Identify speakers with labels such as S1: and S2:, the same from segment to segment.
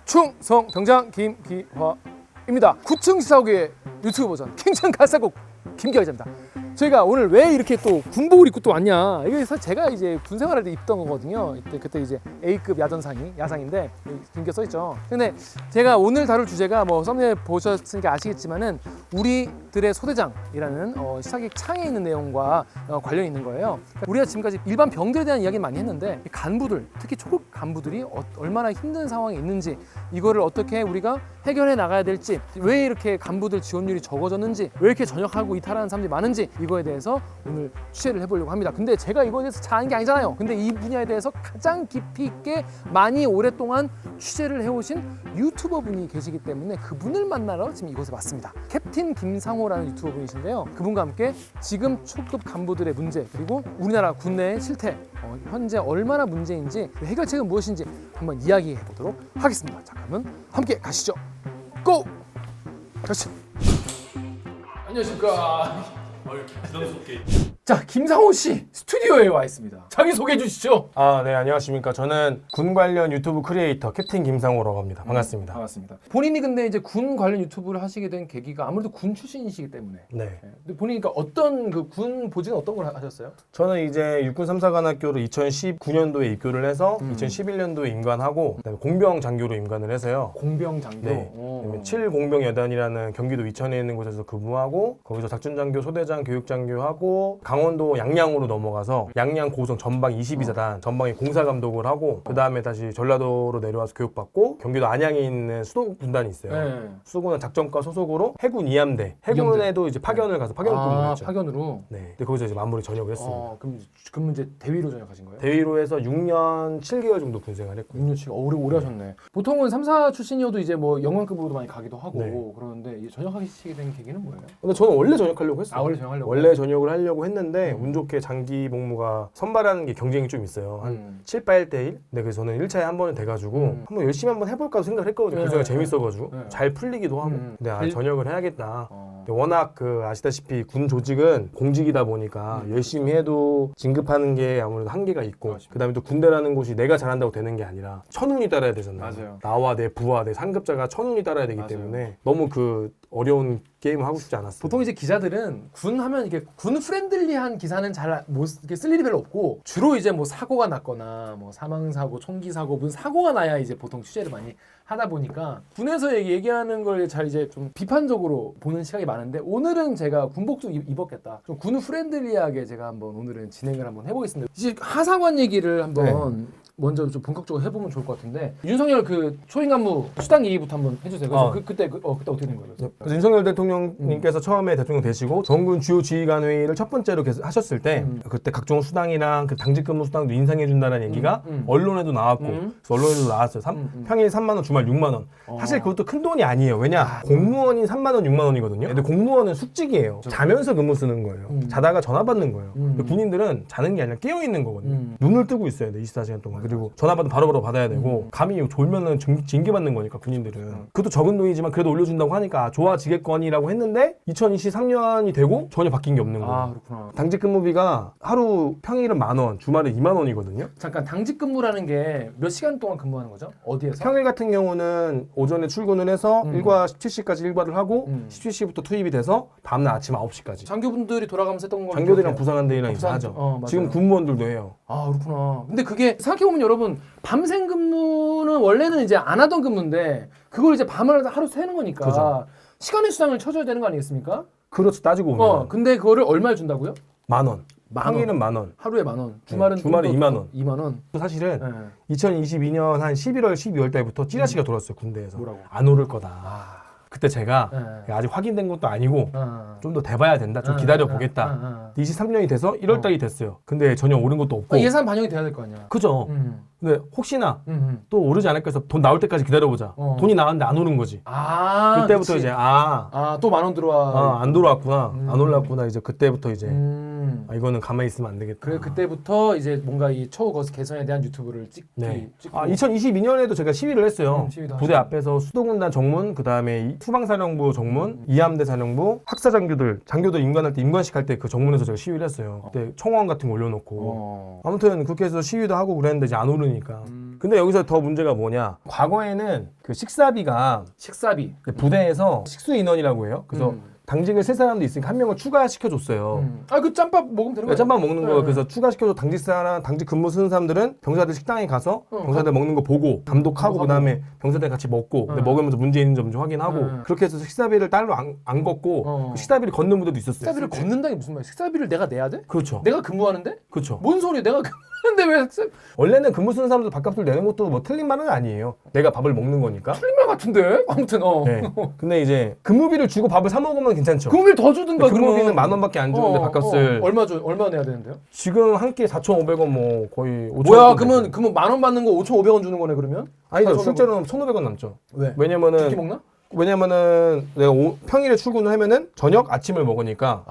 S1: 충성 병장 김기화입니다. 9층 시사국의 유튜브 버전 킹천 갈사국 김기화 기자입니다. 저희가 오늘 왜 이렇게 또 군복을 입고 또 왔냐? 이게 사실 제가 이제 군 생활할 때 입던 거거든요. 그때 이제 A급 야상인데 김기화 써 있죠. 근데 제가 오늘 다룰 주제가 뭐 썸네일 보셨으니까 아시겠지만은 우리들의 소대장이라는 시사기획 창에 있는 내용과 관련이 있는 거예요. 우리가 지금까지 일반 병들에 대한 이야기는 많이 했는데 간부들, 특히 초급 간부들이 얼마나 힘든 상황에 있는지, 이거를 어떻게 우리가 해결해 나가야 될지, 왜 이렇게 간부들 지원율이 적어졌는지, 왜 이렇게 전역하고 이탈하는 사람들이 많은지, 이거에 대해서 오늘 취재를 해보려고 합니다. 근데 제가 이거에 대해서 잘 아는 게 아니잖아요. 근데 이 분야에 대해서 가장 깊이 있게 많이 오랫동안 취재를 해오신 유튜버 분이 계시기 때문에 그분을 만나러 지금 이곳에 왔습니다. 캡틴 김상호라는 유튜버 분이신데요. 그분과 함께 지금 초급 간부들의 문제, 그리고 우리나라 군내의 실태, 현재 얼마나 문제인지, 해결책은 무엇인지 한번 이야기해 보도록 하겠습니다. 자, 그러면 함께 가시죠. 고! 가시죠. 안녕하십니까.
S2: 부담스럽게.
S1: 자, 김상호 씨 스튜디오에 와 있습니다. 자기 소개해 주시죠.
S2: 네, 안녕하십니까. 저는 군 관련 유튜브 크리에이터 캡틴 김상호라고 합니다. 반갑습니다.
S1: 반갑습니다. 본인이 근데 이제 군 관련 유튜브를 하시게 된 계기가 아무래도 군 출신이시기 때문에.
S2: 네.
S1: 근데 본인이 그러니까 어떤 그 군 보직은 어떤 걸 하셨어요?
S2: 저는 이제 육군 3사관학교로 2019년도에 입교를 해서 2011년도에 임관하고, 그다음에 공병 장교로 임관을 해서요.
S1: 공병 장교.
S2: 네. 7공병 여단이라는 경기도 이천에 있는 곳에서 근무하고, 거기서 작전장교, 소대장, 교육장교하고, 강원도 양양으로 넘어가서 양양 고성 전방 22사단 전방에 공사감독을 하고, 그 다음에 다시 전라도로 내려와서 교육받고, 경기도 안양에 있는 수도군단이 있어요.
S1: 네.
S2: 수도군단 작전과 소속으로 해군 2함대, 해군에도 이제 파견을 가서 파견 근무를 했죠.
S1: 파견으로.
S2: 네. 근데 거기서 이제 마무리 전역을 했습니다.
S1: 그럼 이제 대위로 전역하신 거예요?
S2: 대위로 해서 6년 7개월 정도 군 생활했고.
S1: 6년 치고 오래 하셨네. 보통은 3, 4 출신이어도 이제 뭐 영관급으로도 많이 가기도 하고
S2: 네.
S1: 그러는데 이제 전역하시게 된 계기는 뭐예요?
S2: 근데 저는 원래 전역하려고 했어요.
S1: 원래 전역하려고.
S2: 원래 전역을 하려고 했는데 운 좋게 장기 복무가 선발하는 게 경쟁이 좀 있어요. 한 7, 8대 1. 근데 그래서 저는 1차에 한 번은 돼가지고 한번 열심히 한번 해볼까 생각을 했거든요. 그 생각 재밌어가지고 잘 풀리기도 하고. 근데 전역을 해야겠다. 워낙 아시다시피 군 조직은 공직이다 보니까 열심히 해도 진급하는 게 아무래도 한계가 있고, 그 다음에 또 군대라는 곳이 내가 잘한다고 되는 게 아니라 천운이 따라야 되잖아요.
S1: 맞아요.
S2: 나와 내 부하, 내 상급자가 천운이 따라야 되기 때문에 너무 어려운 게임을 하고 싶지 않았어요.
S1: 보통 이제 기자들은 군 하면 이렇게 군 프렌들리한 기사는 잘 이렇게 쓸 일이 별로 없고, 주로 이제 뭐 사고가 났거나 뭐 사망 사고, 총기 사고, 무슨 사고가 나야 이제 보통 취재를 많이 하다 보니까 군에서 얘기하는 걸 잘 이제 좀 비판적으로 보는 시각이 많은데, 오늘은 제가 군복도 입었겠다. 좀 군 프렌들리하게 제가 한번 오늘은 진행을 한번 해보겠습니다. 이제 하사관 얘기를 한번 먼저 좀 본격적으로 해보면 좋을 것 같은데, 윤석열 초임 간부 수당 얘기부터 한번 해주세요. 그래서 그때 어떻게 된 거예요?
S2: 그래서 윤석열 대통령님께서 처음에 대통령 되시고 전군 주요 지휘관 회의를 첫 번째로 하셨을 때 그때 각종 수당이랑 당직 근무 수당도 인상해 준다는 얘기가 언론에도 나왔고, 그래서 언론에도 나왔어요. 평일 3만 원, 주말 6만 원. 사실 그것도 큰 돈이 아니에요. 왜냐? 공무원이 3만 원, 6만 원이거든요. 근데 공무원은 숙직이에요. 자면서 근무 쓰는 거예요. 자다가 전화 받는 거예요. 근데 군인들은 자는 게 아니라 깨어 있는 거거든요. 눈을 뜨고 있어야 돼, 24시간 동안. 그리고 전화 받으면 바로바로 받아야 되고, 감히 졸면은 징계받는 거니까 군인들은. 그것도 적은 돈이지만 그래도 올려준다고 하니까 좋아지겠거니라고 했는데 2023년이 되고 전혀 바뀐 게 없는 거예요.
S1: 그렇구나.
S2: 당직 근무비가 하루 평일은 10,000원, 주말은 20,000원이거든요.
S1: 잠깐, 당직 근무라는 게 몇 시간 동안 근무하는 거죠? 어디에서?
S2: 평일 같은 경우는 오전에 출근을 해서 일과 17시까지 일과를 하고 17시부터 투입이 돼서 다음날 아침 9시까지.
S1: 장교분들이 돌아가면서 했던 건
S2: 장교들이랑 부사관들이랑 이제 하죠.
S1: 맞아요.
S2: 지금 군무원들도 해요.
S1: 그렇구나. 근데 그게 생각해보면 여러분, 밤샘 근무는 원래는 이제 안 하던 근무인데 그걸 이제 밤을 하루 새는 거니까
S2: 그죠.
S1: 시간의 수당을 쳐줘야 되는 거 아니겠습니까?
S2: 그렇죠. 따지고 보면.
S1: 근데 그거를 얼마에 준다고요?
S2: 10,000원.
S1: 만
S2: 평일은 10,000원.
S1: 하루에 10,000원. 주말은
S2: 주말에 20,000원.
S1: 2만 원.
S2: 사실은 2022년 한 11월, 12월 달부터 찌라시가 돌았어요, 군대에서.
S1: 뭐라고?
S2: 안 오를 거다. 그때 제가 아직 확인된 것도 아니고 좀 더 돼봐야 된다. 좀 기다려 보겠다. 23년이 돼서 1월 달이 됐어요. 근데 전혀 오른 것도 없고.
S1: 예산 반영이 돼야 될 거 아니야.
S2: 그죠. 근데 혹시나 또 오르지 않을까 해서 돈 나올 때까지 기다려보자. 돈이 나왔는데 안 오른 거지. 그때부터
S1: 그치.
S2: 이제
S1: 또 10,000원 들어와.
S2: 안 돌아왔구나. 안 올랐구나. 이제 그때부터 이제 이거는 가만히 있으면 안 되겠다.
S1: 그래, 그때부터 이제 뭔가 이 처우 개선에 대한 유튜브를 찍고.
S2: 2022년에도 제가 시위를 했어요.
S1: 시위도
S2: 부대 앞에서 수도군단 정문, 그 다음에 수방사령부 정문, 2함대 사령부, 장교들 임관할 때 임관식 할 때 그 정문에서 제가 시위를 했어요. 그때 청원 같은 거 올려놓고. 아무튼 그렇게 해서 시위도 하고 그랬는데 이제 안 오르니까. 근데 여기서 더 문제가 뭐냐? 과거에는 그 식사비가
S1: 식사비.
S2: 부대에서 식수 인원이라고 해요. 그래서 당직을 세 사람도 있으니까 한 명을 추가시켜줬어요.
S1: 그 짬밥 먹으면 되는 거야.
S2: 짬밥 먹는 거
S1: 네.
S2: 그래서 추가시켜줘 당직 근무 쓰는 사람들은 병사들 식당에 가서 병사들 먹는 거 보고 감독하고 그다음에 병사들 같이 먹고 근데 먹으면서 문제 있는지 좀 확인하고 그렇게 해서 식사비를 딸로 안 걷고 그 식사비를 걷는 부대도 있었어요.
S1: 식사비를 걷는다는 게 무슨 말이야? 식사비를 내가 내야 돼?
S2: 그렇죠.
S1: 내가 근무하는데?
S2: 그렇죠.
S1: 뭔 소리야? 내가 근데 왜
S2: 원래는 근무 쓰는 사람들 밥값을 내는 것도 뭐 틀린 말은 아니에요. 내가 밥을 먹는 거니까.
S1: 틀린 말 같은데? 아무튼
S2: 네. 근데 이제 근무비를 주고 밥을 사 먹으면 괜찮죠.
S1: 근무비를 더 주든가.
S2: 근무비는 10,000원밖에 안 주는데 밥값을
S1: 얼마 내야 되는데요?
S2: 지금 한 끼에 4,500원 뭐 거의 5,000원.
S1: 뭐야? 그러면 10,000원 받는 거 5,500원 주는 거네 그러면?
S2: 아니죠.
S1: 4,500원.
S2: 실제로는 1,500원 남죠.
S1: 왜?
S2: 왜냐면은
S1: 두끼 먹나?
S2: 내가 평일에 출근을 하면은 저녁 아침을 먹으니까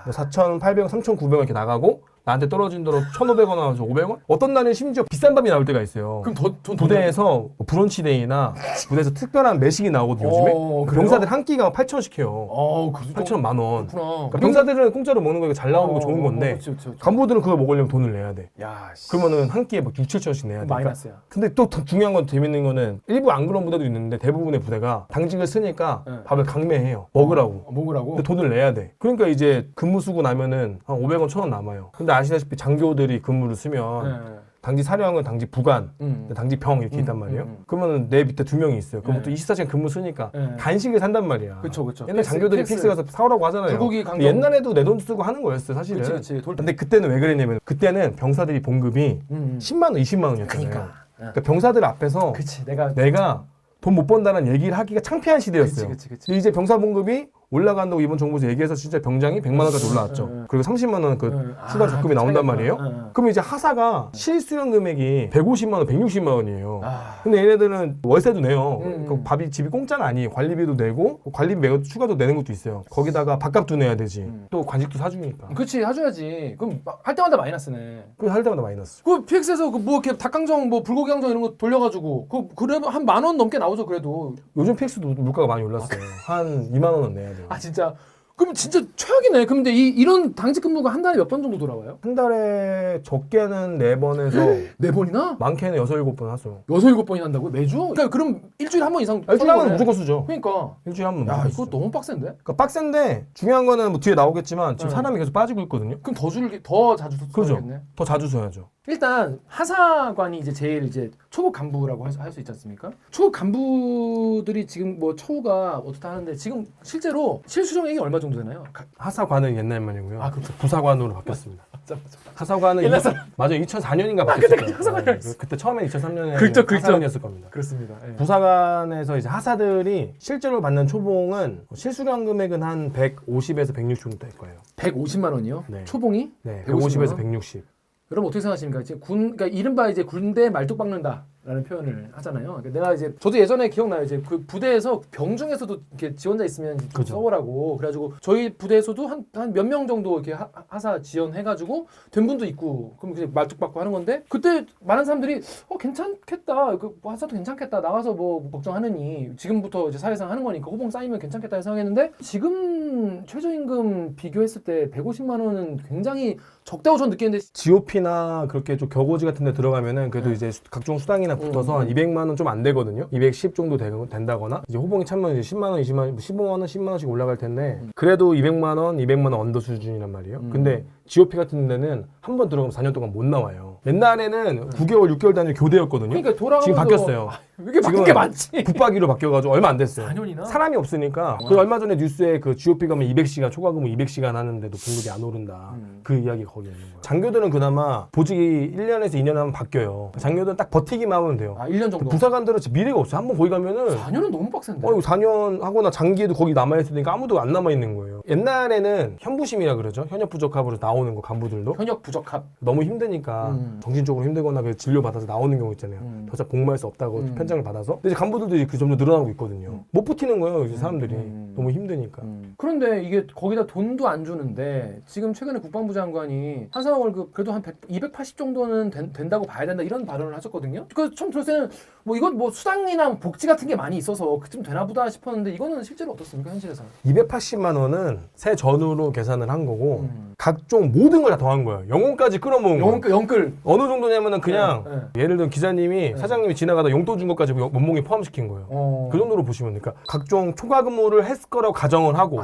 S2: 4,800원, 3,900원 이렇게 나가고 나한테 떨어진 대로 1,500원 나와서 500원? 어떤 날은 심지어 비싼 밥이 나올 때가 있어요.
S1: 그럼 돈
S2: 부대에서 뭐 브런치데이나 부대에서 특별한 매식이 나오거든요. 요즘에
S1: 그래요?
S2: 병사들 한 끼가 8,000원씩 해요. 8,000원, 10,000원. 그러니까 병사들은 공짜로 먹는 거니까 잘 나오는 거 좋은 건데
S1: 그치.
S2: 간부들은 그걸 먹으려면 돈을 내야 돼.
S1: 야, 씨.
S2: 그러면은 한 끼에 막 6, 7,000원씩 내야 돼.
S1: 마이너스야.
S2: 근데 또 더 중요한 건 재밌는 거는 일부 안 그런 부대도 있는데 대부분의 부대가 당직을 쓰니까 밥을 강매해요. 먹으라고.
S1: 먹으라고?
S2: 근데 돈을 내야 돼. 그러니까 이제 근무 쓰고 나면은 한 500원, 1,000원 남아요. 근데 아시다시피 장교들이 근무를 쓰면 당직 사령은 당직 부관, 당직 병 이렇게 있단 말이에요. 그러면 내 밑에 2명이 있어요. 그럼 또 24시간 근무 쓰니까 간식을 산단 말이야.
S1: 그쵸.
S2: 옛날 장교들이 픽스 가서 사오라고 하잖아요.
S1: 불고기 강정.
S2: 옛날에도 내 돈 쓰고 하는 거였어요, 사실은.
S1: 그치.
S2: 근데 그때는 왜 그랬냐면 그때는 병사들이 봉급이 10만 원, 20만 원이었잖아요. 그러니까 병사들 앞에서
S1: 그치.
S2: 내가 돈 못 번다는 얘기를 하기가 창피한 시대였어요.
S1: 그치.
S2: 근데 이제 병사 봉급이 올라간다고 이번 정부에서 얘기해서 진짜 병장이 100만 원까지 올라왔죠. 그리고 30만 원 그 추가 적금이 나온단 말이에요. 그럼 이제 하사가 실수령 금액이 150만 원, 160만 원이에요. 근데 얘네들은 월세도 내요. 그 집이 공짜는 아니에요. 관리비도 내고 관리비 매고 추가도 내는 것도 있어요. 거기다가 밥값도 내야 되지. 또 간식도 사주니까.
S1: 그치, 해줘야지. 그럼 할 때마다 마이너스네.
S2: 그거 할 때마다 마이너스.
S1: 그 PX에서 뭐 이렇게 닭강정, 뭐 불고기 강정 이런 거 돌려가지고 그래도 한 10,000원 넘게 나오죠 그래도.
S2: 요즘 PX도 물가가 많이 올랐어요. 한 2만 원은 내야 돼요.
S1: 진짜. 그럼 진짜 최악이네. 그럼 근데 이런 당직 근무가 한 달에 몇 번 정도 돌아와요?
S2: 한 달에 적게는 4번에서
S1: 4번이나?
S2: 많게는 6, 7번 하죠.
S1: 6, 7번이나 한다고요? 매주? 그러니까 그럼 일주일에 한 번 이상
S2: 일주일에 한 번 무조건 쓰죠.
S1: 그러니까.
S2: 일주일에 한 번
S1: 야,
S2: 무조건
S1: 이거
S2: 쓰죠.
S1: 너무 빡센데?
S2: 그러니까 빡센데 중요한 거는 뭐 뒤에 나오겠지만 지금 사람이 계속 빠지고 있거든요.
S1: 그럼 더 자주
S2: 그렇죠.
S1: 써야겠네.
S2: 더 자주 써야죠.
S1: 일단 하사관이 이제 제일 이제 초급 간부라고 할 수 있지 않습니까? 초급 간부들이 지금 뭐 처우가 어떻다 하는데 지금 실제로 실수령액이 얼마 정도 되나요?
S2: 하사관은 옛날 말이고요.
S1: 그렇죠.
S2: 부사관으로 바뀌었습니다.
S1: 맞아.
S2: 하사관은
S1: 옛날 사람.
S2: 맞아요. 2004년인가 바뀌었어요.
S1: 그때 하사관이었어.
S2: 그때 처음에 2003년에
S1: 그렇죠.
S2: 하사관이었을 겁니다.
S1: 그렇습니다. 예.
S2: 부사관에서 이제 하사들이 실제로 받는 초봉은 실수령 금액은 한 150에서 160 정도 될 거예요.
S1: 150만 원이요?
S2: 네.
S1: 초봉이?
S2: 네,
S1: 150만
S2: 150에서
S1: 원?
S2: 160.
S1: 여러분 어떻게 생각하십니까? 지금 그러니까 이른바 이제 군대 말뚝 박는다라는 표현을 하잖아요. 그러니까 내가 이제 저도 예전에 기억나요. 이제 그 부대에서 병중에서도 이렇게 지원자 있으면 좀
S2: 그죠.
S1: 써보라고. 그래가지고 저희 부대에서도 한 몇 명 정도 이렇게 하사 지원해가지고 된 분도 있고 그럼 그냥 말뚝 박고 하는 건데 그때 많은 사람들이 괜찮겠다. 뭐 하사도 괜찮겠다. 나가서 뭐 걱정하느니 지금부터 이제 사회생 하는 거니까 호봉 쌓이면 괜찮겠다 생각했는데 지금 최저임금 비교했을 때 150만 원은 굉장히 적다고 전 느끼는데
S2: GOP나 그렇게 좀 격오지 같은 데 들어가면은 그래도 이제 각종 수당이나 붙어서 한 200만 원 좀 안 되거든요. 210 정도 된다거나 이제 호봉이 차면 이제 10만 원, 20만 원, 15만 원, 10만 원씩 올라갈 텐데 그래도 200만 원, 200만 원 언더 수준이란 말이에요. 근데 GOP 같은 데는 한 번 들어가면 4년 동안 못 나와요. 옛날에는 9개월, 6개월 단위 교대였거든요.
S1: 그러니까 돌아가면서
S2: 지금 바뀌었어요.
S1: 왜 이렇게 바뀐 게 많지?
S2: 붙박이로 바뀌어가지고 얼마 안 됐어요.
S1: 4년이나?
S2: 사람이 없으니까. 그 얼마 전에 뉴스에 그 GOP 가면 200시간, 초과근무 200시간 하는데도 분급이 안 오른다. 그 이야기 거기 있는 거예요. 장교들은 그나마 보직이 1년에서 2년 하면 바뀌어요. 장교들은 딱 버티기만 하면 돼요.
S1: 1년 정도?
S2: 부사관들은 진짜 미래가 없어요. 한번 거기 가면은
S1: 4년은 너무 빡센데?
S2: 이거 4년 하거나 장기에도 거기 남아있으니까 아무도 안 남아있는 거예요. 옛날에는 현부심이라 그러죠. 현역 부적합으로 나오는 거 간부들도.
S1: 현역 부적합?
S2: 너무 힘드니까 정신적으로 힘들거나 그 진료받아서 나오는 경우 있잖아요. 더 이상 복무할 수 없다고 편장을 받아서. 근데 이제 간부들도 이제 점점 늘어나고 있거든요. 못 버티는 거예요, 이제 사람들이. 너무 힘드니까.
S1: 그런데 이게 거기다 돈도 안 주는데 지금 최근에 국방부 장관이 하사 월급 그래도 한 280 정도는 된다고 봐야 된다 이런 발언을 하셨거든요. 그래서 처음 들었을 때는 뭐 이건 뭐 수당이나 복지 같은 게 많이 있어서 그쯤 되나 보다 싶었는데 이거는 실제로 어떻습니까, 현실에서?
S2: 280만 원은 새 전후로 계산을 한 거고 각종 모든 걸 다 더한 거예요. 영혼까지 끌어모은 거예요.
S1: 영끌.
S2: 어느 정도냐면은 그냥
S1: 네.
S2: 예를 들면 기자님이 사장님이 지나가다 용돈 준 것까지 몸무게 포함시킨 거예요. 그 정도로 보시면 되니까 각종 초과 근무를 했을 거라고 가정을 하고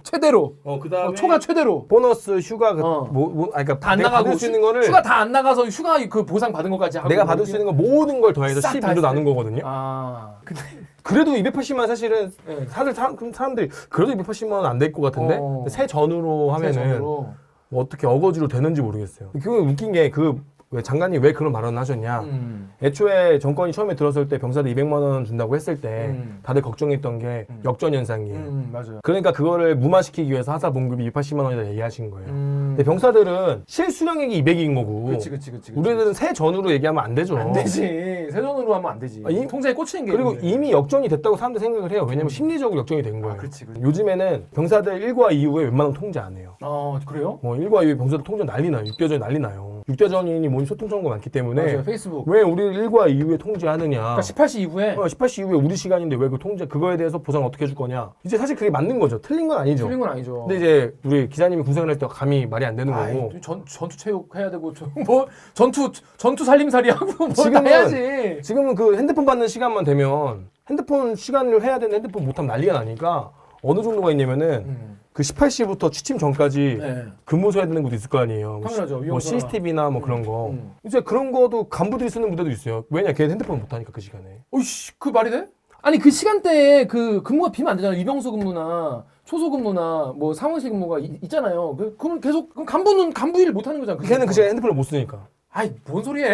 S1: 최대로.
S2: 그다음에
S1: 초과 최대로.
S2: 보너스 휴가 그러니까
S1: 다 안
S2: 내가
S1: 나가고
S2: 받을 수 있는 거를
S1: 휴가 다 안 나가서 휴가 그 보상 받은 것까지 하고
S2: 내가 받을 수 있는 거 모든 걸 더해서
S1: 싹다
S2: 12로 나눈 거거든요.
S1: 근데
S2: 그래도 280만 사실은
S1: 네.
S2: 사람들이 그래도 280만 원 안 될 것 같은데 근데 새 전후로 하면은 뭐 어떻게 어거지로 되는지 모르겠어요. 그게 웃긴 게 왜 장관님 왜 그런 발언을 하셨냐. 애초에 정권이 처음에 들었을 때 병사들 200만 원 준다고 했을 때 다들 걱정했던 게 역전 현상이에요.
S1: 맞아요.
S2: 그러니까 그거를 무마시키기 위해서 하사 봉급이 280만 원이다 얘기하신 거예요. 근데 병사들은 실수령액이 200인 거고
S1: 그치.
S2: 우리들은 새 전후로 얘기하면 안 되죠.
S1: 안 되지. 세전으로 하면 안 되지. 통장에 꽂히는 게
S2: 그리고
S1: 있는데.
S2: 이미 역전이 됐다고 사람들 생각을 해요. 왜냐면 심리적으로 역전이 된 거예요.
S1: 그렇지.
S2: 요즘에는 병사들 1과 이후에 웬만하면 통제 안 해요.
S1: 그래요?
S2: 1과 이후에 병사들 통제 난리 나요. 6대전이 난리 나요. 6대전이 뭔 소통 정보가 많기 때문에
S1: 맞아요. 페이스북.
S2: 왜 우리를 1과 이후에 통제하느냐.
S1: 그러니까 18시 이후에
S2: 18시 이후에 우리 시간인데 왜 그 통제 그거에 대해서 보상 어떻게 해줄 거냐. 이제 사실 그게 맞는 거죠. 틀린 건 아니죠.
S1: 틀린 건 아니죠.
S2: 근데 이제 우리 기자님이 군생활 할 때 감히 말이 안 되는 거고.
S1: 전투 체육 해야 되고 뭐 전투 살림살이 하고 뭐 다 해야지.
S2: 지금은 그 핸드폰 받는 시간만 되면 핸드폰 시간을 해야 되는 핸드폰 못하면 난리가 나니까 어느 정도가 있냐면은 그 18시부터 취침 전까지 근무소 해야 되는 것도 있을 거 아니에요.
S1: 당연하죠.
S2: 뭐 CCTV나 뭐 그런 거. 이제 그런 거도 간부들이 쓰는 부대도 있어요. 왜냐? 걔 핸드폰 못 하니까 그 시간에.
S1: 어이씨, 그 말이 돼? 아니 그 시간대에 그 근무가 비면 안 되잖아요. 이병수 근무나 초소 근무나 뭐 상원실 근무가 있잖아요. 그럼 계속 그럼 간부 일을 못 하는 거잖아.
S2: 걔는 그 시간에 핸드폰을 못 쓰니까.
S1: 아이 뭔 소리해?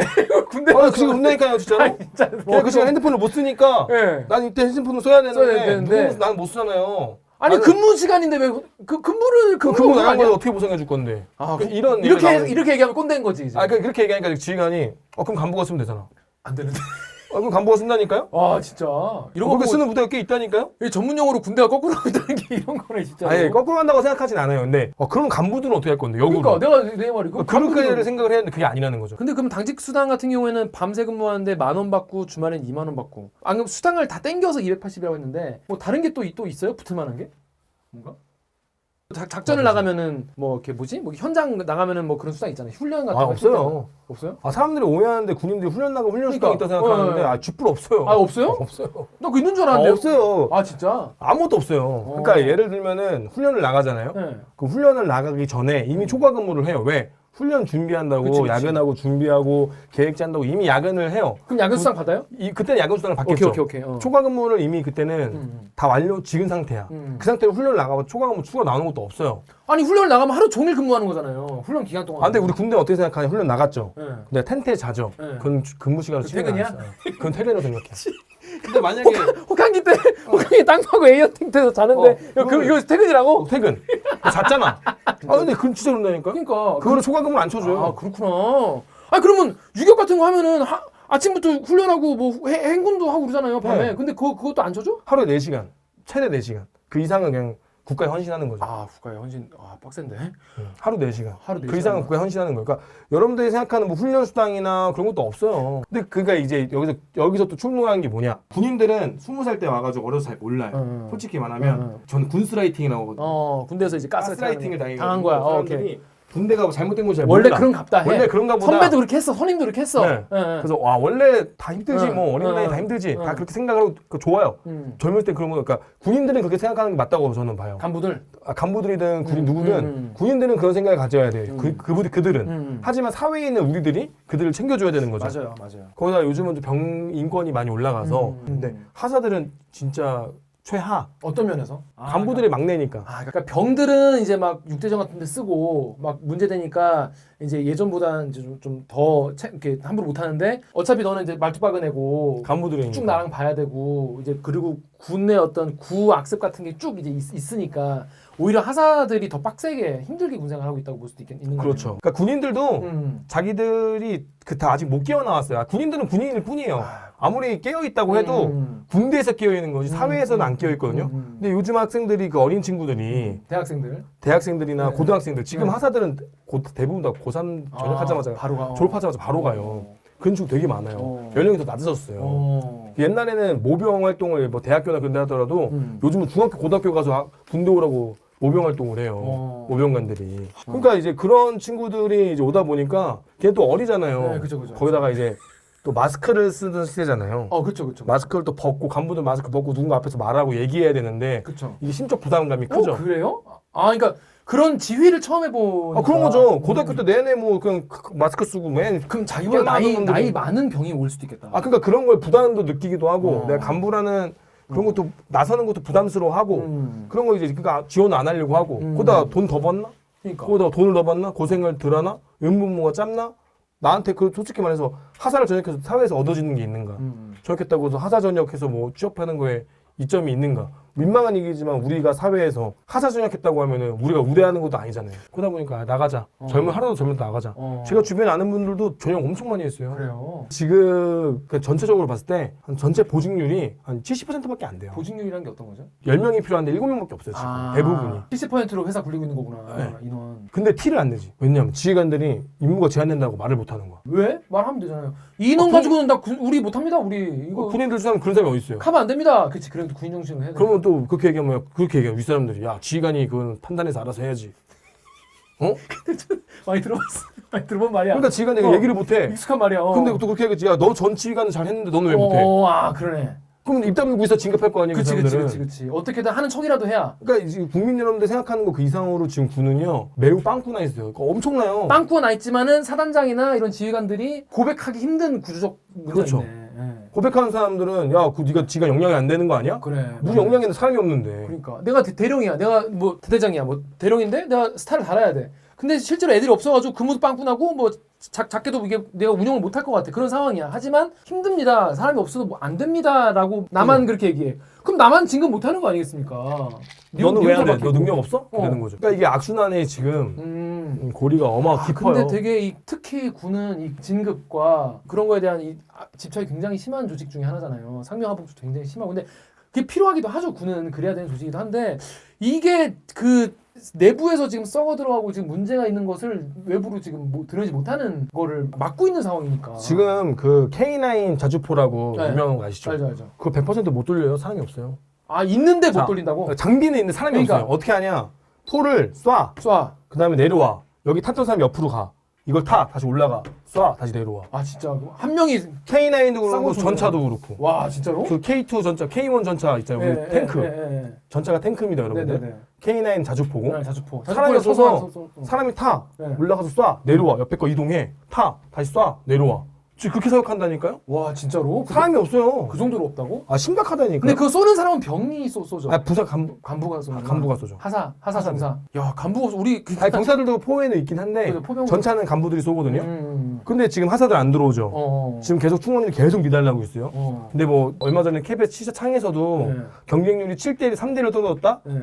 S1: 군대
S2: 그 시간 혼나니까요, 진짜로.
S1: 진짜
S2: 그 시간 핸드폰을 못 쓰니까. 난 이때 핸드폰을 써야 되는데 나는 못 쓰잖아요.
S1: 아니 근무 시간인데 왜 근무를
S2: 근무 나간 거 어떻게 보상해 줄 건데? 이런
S1: 이렇게 얘기하면 꼰대인 거지 이제.
S2: 그렇게 얘기하니까 지휘관이 그럼 간부가 쓰면 되잖아.
S1: 안 되는데.
S2: 그럼 간부가 쓴다니까요?
S1: 진짜. 이런
S2: 그렇게 쓰는 부대가 꽤 있다니까요?
S1: 전문 용어로 군대가 거꾸로 한다는 게 이런 거네 진짜.
S2: 아니 거꾸로 한다고 생각하진 않아요. 근데 그럼 간부들은 어떻게 할 건데? 역으로.
S1: 그러니까 내 말이
S2: 그렇게 생각을 했는데 그게 아니라는 거죠.
S1: 근데 그럼 당직 수당 같은 경우에는 밤새 근무하는데 10,000원 받고 주말엔 20,000원 받고. 그럼 수당을 다 땡겨서 280이라고 했는데 뭐 다른 게 또 있어요? 붙을 만한 게? 뭔가? 작전을 나가면은 뭐 이렇게 뭐지? 뭐 현장 나가면은 뭐 그런 수당 있잖아요. 훈련 같은 거.
S2: 없어요.
S1: 없어요?
S2: 사람들이 오해하는데 군인들이 훈련 나가 훈련 수당 있다 생각하는데 쥐뿔 없어요.
S1: 없어요?
S2: 없어요.
S1: 나 그거 있는 줄 알았는데.
S2: 없어요.
S1: 진짜?
S2: 아무것도 없어요. 그러니까 예를 들면은 훈련을 나가잖아요. 그 훈련을 나가기 전에 이미 초과 근무를 해요. 왜? 훈련 준비한다고
S1: 그치.
S2: 야근하고 준비하고 계획 짠다고 이미 야근을 해요.
S1: 그럼 야근 수당 받아요?
S2: 그때는 야근 수당을 받겠죠.
S1: 오케이.
S2: 초과 근무를 이미 그때는 다 완료 지은 상태야. 그 상태로 훈련을 나가면 초과 근무 추가 나오는 것도 없어요.
S1: 아니 훈련을 나가면 하루 종일 근무하는 거잖아요. 훈련 기간 동안.
S2: 근데 우리 군대 어떻게 생각하냐? 훈련 나갔죠.
S1: 네.
S2: 근데 텐트에 자죠. 그건 근무 시간으로
S1: 퇴근이야?
S2: 그건 퇴근이라고 생각해. 근데 만약에
S1: 혹한기 때 혹한기 땅 파고 에어팅트에서 자는데 이거 퇴근이라고?
S2: 퇴근. 잤잖아. 근데 그건 진짜 그런다니까.
S1: 그러니까
S2: 그거를 초과 근무를 안 쳐줘요.
S1: 그렇구나. 그러면 유격 같은 거 하면은 아침부터 훈련하고 뭐 행군도 하고 그러잖아요 밤에.
S2: 네.
S1: 근데 그것도 안 쳐줘?
S2: 하루에 4시간. 최대 4시간. 그 이상은 그냥 국가에 헌신하는 거죠.
S1: 국가에 헌신. 빡센데.
S2: 하루 4시간.
S1: 하루 4시간.
S2: 그 이상은 국가에 헌신하는 거예요. 그러니까 여러분들이 생각하는 뭐 훈련 수당이나 그런 것도 없어요. 근데 그가 이제 여기서 또 출몰하는 게 뭐냐? 군인들은 20살 때 와가지고 어려서 잘 몰라요. 솔직히 말하면 저는 군스라이팅이라고 하거든요.
S1: 군대에서 이제
S2: 가스라이팅을
S1: 당한 거야.
S2: 사람들이 군대가 뭐 잘못된 거 잘
S1: 원래
S2: 몰라.
S1: 그런 갑다 해.
S2: 원래 그런가 보다.
S1: 선배도 그렇게 했어. 선임도 그렇게 했어.
S2: 네. 그래서 원래 다 힘들지 뭐 어린 나이 다 힘들지 다 그렇게 생각하고 좋아요. 젊을 때 그런 거 그러니까 군인들은 그렇게 생각하는 게 맞다고 저는 봐요.
S1: 간부들.
S2: 간부들이든 군인 누구든 군인들은 그런 생각을 가져야 돼요. 그들은. 하지만 사회에 있는 우리들이 그들을 챙겨줘야 되는 거죠.
S1: 맞아요.
S2: 거기다 요즘은 좀 병 인권이 많이 올라가서 근데 하사들은 진짜 최하.
S1: 어떤 면에서?
S2: 간부들이 막내니까.
S1: 그러니까 병들은 이제 막 육대전 같은 데 쓰고 막 문제되니까 이제 예전보다는 이제 좀 더 이렇게 함부로 못 하는데 어차피 너는 이제 말투박을 내고
S2: 간부들이
S1: 쭉 나랑 봐야 되고 이제 그리고 군의 어떤 구악습 같은 게 쭉 이제 있으니까 오히려 하사들이 더 빡세게 힘들게 군생활 하고 있다고 볼 수도 있는 거죠.
S2: 그렇죠. 그러니까 군인들도 자기들이 다 아직 못 깨어나왔어요. 군인들은 군인일 뿐이에요. 아무리 깨어 있다고 해도 군대에서 깨어 있는 거지 사회에서는 안 깨어 있거든요. 근데 요즘 학생들이 그 어린 친구들이 대학생들이나 고등학생들 지금 하사들은 대부분 다 고3 전역하자마자 졸업하자마자 바로 가요. 그런 친구 되게 많아요. 연령이 더 낮아졌어요. 옛날에는 모병 활동을 뭐 대학교나 그런 데 하더라도 요즘은 중학교, 고등학교 가서 군대 오라고 모병 활동을 해요. 모병관들이. 그러니까 이제 그런 친구들이 이제 오다 보니까 걔 또 어리잖아요.
S1: 네, 그죠.
S2: 거기다가 이제 또 마스크를 쓰던 시대잖아요.
S1: 그쵸.
S2: 마스크를 또 벗고 간부들 마스크 벗고 누군가 앞에서 말하고 얘기해야 되는데
S1: 그쵸.
S2: 이게 심적 부담감이 크죠.
S1: 그래요? 그러니까 그런 지휘를 처음 해보니까.
S2: 그런 거죠. 고등학교 때 내내 뭐 그냥 마스크 쓰고 맨.
S1: 그럼 자기보다 나이 많은 병이 올 수도 있겠다.
S2: 그러니까 그런 걸 부담도 느끼기도 하고 내가 간부라는 그런 것도 나서는 것도 부담스러워하고 그런 거 이제 그러니까 지원 안 하려고 하고 거기다 돈 더 받나?
S1: 그러니까.
S2: 거기다 돈을 더 받나? 고생을 덜 하나? 은분모가 짧나? 나한테 그 솔직히 말해서 하사를 전역해서 사회에서 얻어지는 게 있는가? 전역했다고 해서 하사 전역해서 뭐 취업하는 거에 이점이 있는가? 민망한 얘기지만 우리가 사회에서 하사 전역했다고 하면은 우리가 우대하는 것도 아니잖아요. 그러다 보니까 나가자. 젊은 하루도 젊은 때 나가자. 제가 주변에 아는 분들도 전역 엄청 많이 했어요.
S1: 그래요.
S2: 지금 그 전체적으로 봤을 때 한 전체 보직률이 한 70%밖에 안 돼요.
S1: 보직률이란 게 어떤 거죠?
S2: 10명이 필요한데 7명밖에 없어요, 지금. 대부분이.
S1: 70%로 회사 굴리고 있는 거구나.
S2: 네.
S1: 인원.
S2: 근데 티를 안 내지. 왜냐면 지휘관들이 임무가 제한된다고 말을 못 하는 거야.
S1: 왜? 말하면 되잖아요. 인원 가지고는 우리 못합니다. 우리 이거
S2: 군인들 중에 그런 사람이 어디 있어요?
S1: 하면 안 됩니다. 그렇지. 그래도 군인 정신을 해야 돼.
S2: 그러면 또 그렇게 얘기하면 윗사람들이 야 지휘관이 그건 판단해서 알아서 해야지.
S1: 많이 들어봤어. 많이 들어본 말이야.
S2: 그러니까 지휘관이 얘기를 못해.
S1: 익숙한 말이야.
S2: 근데 또 그렇게 얘기하지. 야 너 전 지휘관은 잘 했는데 너는 왜 못해?
S1: 그러네.
S2: 그럼 입 다물고 있어 진급할 거 아니에요.
S1: 그치.
S2: 그 사람들은.
S1: 어떻게든 하는 척이라도 해야.
S2: 그러니까 이제 국민 여러분들 생각하는 거 그 이상으로 지금 군은요 매우 빵꾸 나 있어요. 그러니까 엄청나요.
S1: 빵꾸가 나 있지만은 사단장이나 이런 지휘관들이 고백하기 힘든 구조적 문제가
S2: 그렇죠.
S1: 있네. 예.
S2: 고백하는 사람들은 야, 그 네가 지가 역량이 안 되는 거 아니야?
S1: 그래.
S2: 무슨 역량이 있는 사람이 없는데.
S1: 그러니까 내가 대령이야. 내가 뭐 대대장이야. 뭐 대령인데 내가 스타를 달아야 돼. 근데 실제로 애들이 없어가지고 근무도 빵꾸 나고 뭐 작게도 이게 내가 운영을 못할 것 같아. 그런 상황이야. 하지만 힘듭니다. 사람이 없어도 뭐 안 됩니다라고 나만 그렇게 얘기해. 그럼 나만 진급 못하는 거 아니겠습니까?
S2: 너는 왜 안 해? 너
S1: 바뀌고.
S2: 능력 없어? 이러는 거죠. 그러니까 이게 악순환에 지금 고리가 어마어마 깊어요.
S1: 근데 되게 특히 군은 이 진급과 그런 거에 대한 이 집착이 굉장히 심한 조직 중에 하나잖아요. 상명하복도 굉장히 심하고 근데 그게 필요하기도 하죠. 군은 그래야 되는 조직이기도 한데 이게 그 내부에서 지금 썩어 들어가고 지금 문제가 있는 것을 외부로 지금 드러내지 못하는 거를 막고 있는 상황이니까.
S2: 지금 그 K9 자주포라고
S1: 네.
S2: 유명한 거 아시죠?
S1: 알죠.
S2: 그거 100% 못 돌려요. 사람이 없어요.
S1: 있는데
S2: 자,
S1: 못 돌린다고?
S2: 장비는 있는데 사람이
S1: 그러니까.
S2: 없어요. 어떻게 하냐? 포를 쏴. 그 다음에 내려와. 여기 탔던 사람 옆으로 가. 이걸 타. 다시 올라가. 쏴. 다시 내려와.
S1: 진짜 한 명이
S2: K9도 그렇고
S1: 쌍으로
S2: 전차도 그렇고.
S1: 와 진짜로?
S2: 그 K2 전차, K1 전차 있잖아요. 우리 탱크. 전차가 탱크입니다, 여러분들.
S1: 네네네.
S2: K9 자주포고.
S1: 자주포.
S2: 사람이 없어서 사람이 타.
S1: 네.
S2: 올라가서 쏴. 내려와. 옆에 거 이동해. 타. 다시 쏴. 내려와. 지금 그렇게 사격한다니까요?
S1: 와 진짜로?
S2: 사람이 없어요.
S1: 그 정도로 없다고?
S2: 심각하다니까요.
S1: 근데 그거 쏘는 사람은 병이 쏘죠.
S2: 부사 간부가
S1: 간부가 쏘죠.
S2: 쏘죠.
S1: 하사 정사. 야 간부가 우리
S2: 경사들도 포에는 있긴 한데
S1: 그죠, 포병-
S2: 전차는 간부들이 쏘거든요. 근데 지금 하사들 안 들어오죠. 지금 계속 충원이 계속 미달나고 있어요. 근데 뭐 얼마 전에 KBS 시사 창에서도
S1: 네.
S2: 경쟁률이 7대1, 3대1로 떨어졌다?
S1: 네.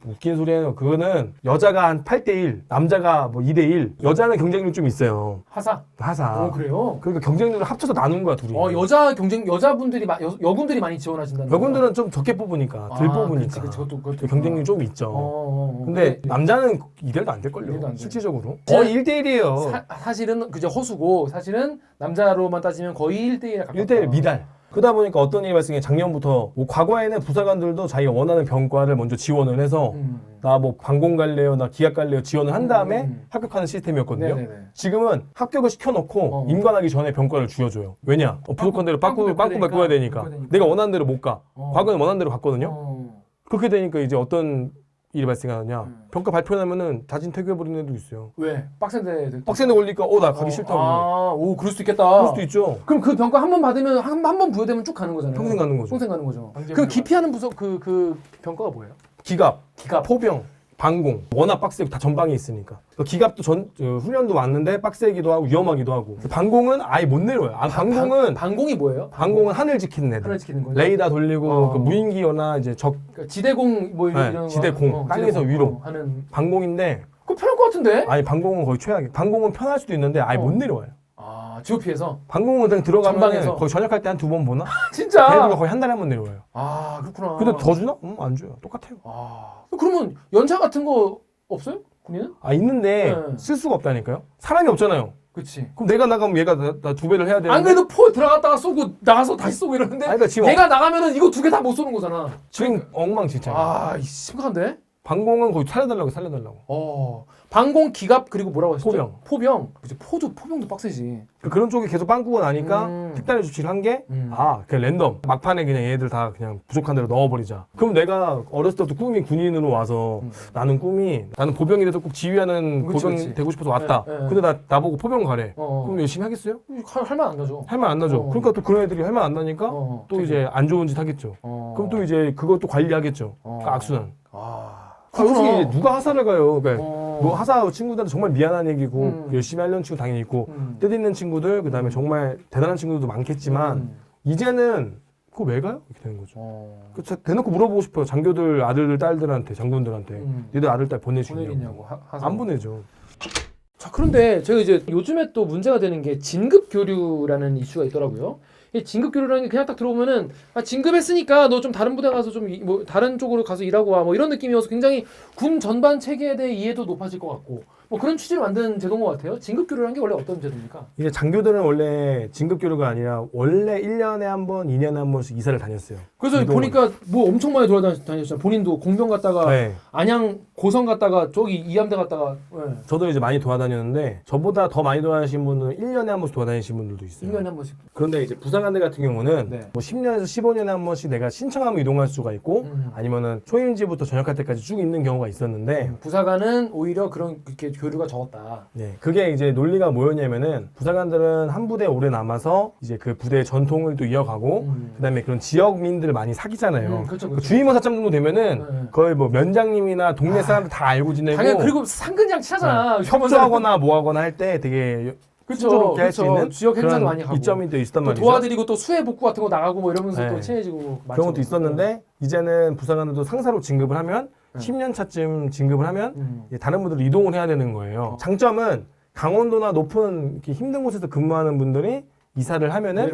S2: 웃긴 소리예요. 그거는 여자가 한 8대1, 남자가 뭐 2대1. 여자는 경쟁률 좀 있어요.
S1: 하사.
S2: 하사.
S1: 그래요?
S2: 그러니까 경쟁률을 합쳐서 나눈 거야, 둘이.
S1: 여자분들이 여군들이 많이 지원하신다는.
S2: 여군들은 좀 적게 뽑으니까, 덜 뽑으니까.
S1: 그치, 그것도
S2: 경쟁률이 좀 있죠. 근데 남자는 2대1도 안 될걸요.
S1: 2대1도 안 돼요.
S2: 실질적으로. 거의 1대1이에요.
S1: 사실은 그저 허수고 사실은 남자로만 따지면 거의 1대1에 가깝다.
S2: 1대1 미달. 그러다 보니까 어떤 일이 발생해 작년부터 뭐 과거에는 부사관들도 자기가 원하는 병과를 먼저 지원을 해서 나 뭐 방공 갈래요, 나 기약 갈래요 지원을 한 다음에 합격하는 시스템이었거든요.
S1: 네네네.
S2: 지금은 합격을 시켜놓고 임관하기 전에 병과를 쥐어줘요. 왜냐? 부족한 대로 빠꾸 바꿔야 되니까. 내가 원하는 대로 못 가. 과거에는 원하는 대로 갔거든요. 그렇게 되니까 이제 어떤 일이 발생하느냐. 병과 발표하면은 자진 퇴교해버리는 애도 있어요.
S1: 왜? 빡센데
S2: 걸리니까 나 가기 싫다고.
S1: 그럴 수도 있겠다.
S2: 그럴 수도 있죠.
S1: 그럼 그 병가 한 번 받으면 한 번 부여되면 쭉 가는 거잖아요.
S2: 평생 가는 거죠.
S1: 평생 가는 거죠. 그럼 기피하는 부서 그 병가가 뭐예요?
S2: 기갑, 포병, 방공. 워낙 빡세고 다 전방에 있으니까. 기갑도 훈련도 왔는데 빡세기도 하고 위험하기도 하고. 방공은 아예 못 내려요.
S1: 방공이 뭐예요?
S2: 방공은 하늘 지키는 애들.
S1: 하늘 지키는 거죠.
S2: 레이더 돌리고 그 무인기거나 이제 적
S1: 그러니까 지대공 뭐 이런 거.
S2: 지대공 땅에서
S1: 지대공,
S2: 위로
S1: 하는.
S2: 방공인데.
S1: 그거 편할 것 같은데?
S2: 아니 방공은 거의 최악이에요. 방공은 편할 수도 있는데 아예 못 내려와요.
S1: GOP에서?
S2: 방공은 그냥 들어가면
S1: 전방에서?
S2: 거의 전역할 때 한 2번 보나?
S1: 진짜?
S2: 걔네들은 거의 한 달에 한 번 내려와요.
S1: 그렇구나.
S2: 근데 더 주나? 안 줘요. 똑같아요.
S1: 그러면 연차 같은 거 없어요? 군인은?
S2: 있는데
S1: 네.
S2: 쓸 수가 없다니까요. 사람이 없잖아요.
S1: 그치.
S2: 그럼 내가 나가면 얘가 나 2배를 해야 되는데.
S1: 안 그래도 포 들어갔다가 쏘고 나가서 다시 쏘고 이러는데
S2: 그러니까 지금
S1: 내가 나가면은 이거 2개 다 못 쏘는 거잖아.
S2: 지금 엉망진창.
S1: 심각한데?
S2: 방공은 거의 살려달라고.
S1: 방공 기갑 그리고 뭐라고 하셨죠?
S2: 포병.
S1: 그치, 포병도 빡세지.
S2: 그런 쪽이 계속 빵꾸가 나니까 특단의 조치를 한 게 그냥 랜덤 막판에 그냥 얘들 다 그냥 부족한 대로 넣어버리자. 그럼 내가 어렸을 때부터 꿈이 군인으로 와서 나는 보병이 돼서 꼭 지휘하는
S1: 그치,
S2: 보병
S1: 그치.
S2: 되고 싶어서 왔다.
S1: 네.
S2: 근데 나보고 포병 가래.
S1: 어.
S2: 그럼 열심히 하겠어요?
S1: 할 말 안 가죠.
S2: 할 말 안 나죠. 그러니까 또 그런 애들이 할 말 안 나니까 또 이제 안 좋은 짓 하겠죠. 그럼 또 이제 그것도 관리하겠죠. 그러니까 악순환. 솔직히 이제 누가 하사를 가요. 그러니까 뭐 하사 친구들한테 정말 미안한 얘기고 열심히 하려는 친구 당연히 있고 뜻있는 친구들 그다음에 정말 대단한 친구들도 많겠지만 이제는 그거 왜 가요? 이렇게 되는 거죠. 그래서 대놓고 물어보고 싶어요. 장교들 아들들 딸들한테 장군들한테 니들 아들 딸 보내주냐고. 안 보내죠.
S1: 자, 그런데 제가 이제 요즘에 또 문제가 되는 게 진급 교류라는 이슈가 있더라고요. 이 진급 교류라는 게 그냥 딱 들어보면은 진급했으니까 너 좀 다른 부대 가서 좀 뭐 다른 쪽으로 가서 일하고 와 뭐 이런 느낌이어서 굉장히 군 전반 체계에 대해 이해도 높아질 것 같고 뭐 그런 취지로 만든 제도인 것 같아요. 진급 교류라는 게 원래 어떤 제도입니까?
S2: 이제 장교들은 원래 진급 교류가 아니라 원래 1년에 한 번, 2년에 한 번씩 이사를 다녔어요.
S1: 그래서
S2: 이동을.
S1: 보니까 뭐 엄청 많이 돌아다녔잖아요. 본인도 공병 갔다가
S2: 네.
S1: 안양 고성 갔다가 저기 이함대 갔다가
S2: 저도 이제 많이 돌아다녔는데 저보다 더 많이 돌아다니신 분은 1년에 한 번씩 돌아다니신 분들도 있어요.
S1: 1년에 한 번씩.
S2: 그런데 이제 부사관대 같은 경우는
S1: 네.
S2: 뭐 10년에서 15년에 한 번씩 내가 신청하면 이동할 수가 있고 아니면은 초임지부터 전역할 때까지 쭉 있는 경우가 있었는데
S1: 부사관은 오히려 그렇게 교류가 적었다.
S2: 네, 그게 이제 논리가 뭐였냐면은 부사관들은 한 부대에 오래 남아서 이제 그 부대의 전통을 또 이어가고 그다음에 그런 지역민들을 많이 사귀잖아요.
S1: 그렇죠.
S2: 그 주임원사점 정도 되면은 거의 뭐 면장님이나 동네 사람들 다 알고 지내고
S1: 당연히 그리고 상근장 치하잖아.
S2: 협조하거나 뭐하거나 할 때 되게 순조롭게 할 수 있는
S1: 지역 행사도
S2: 그런
S1: 많이 가고
S2: 이점이 또 있었단
S1: 또
S2: 말이죠.
S1: 도와드리고 또 수해 복구 같은 거 나가고 뭐 이러면서
S2: 네.
S1: 또 친해지고
S2: 그런 것도 있었는데 이제는 부사관들도 상사로 진급을 하면 10년 차쯤 진급을 하면 이제 다른 분들로 이동을 해야 되는 거예요. 장점은 강원도나 높은 이렇게 힘든 곳에서 근무하는 분들이 이사를 하면은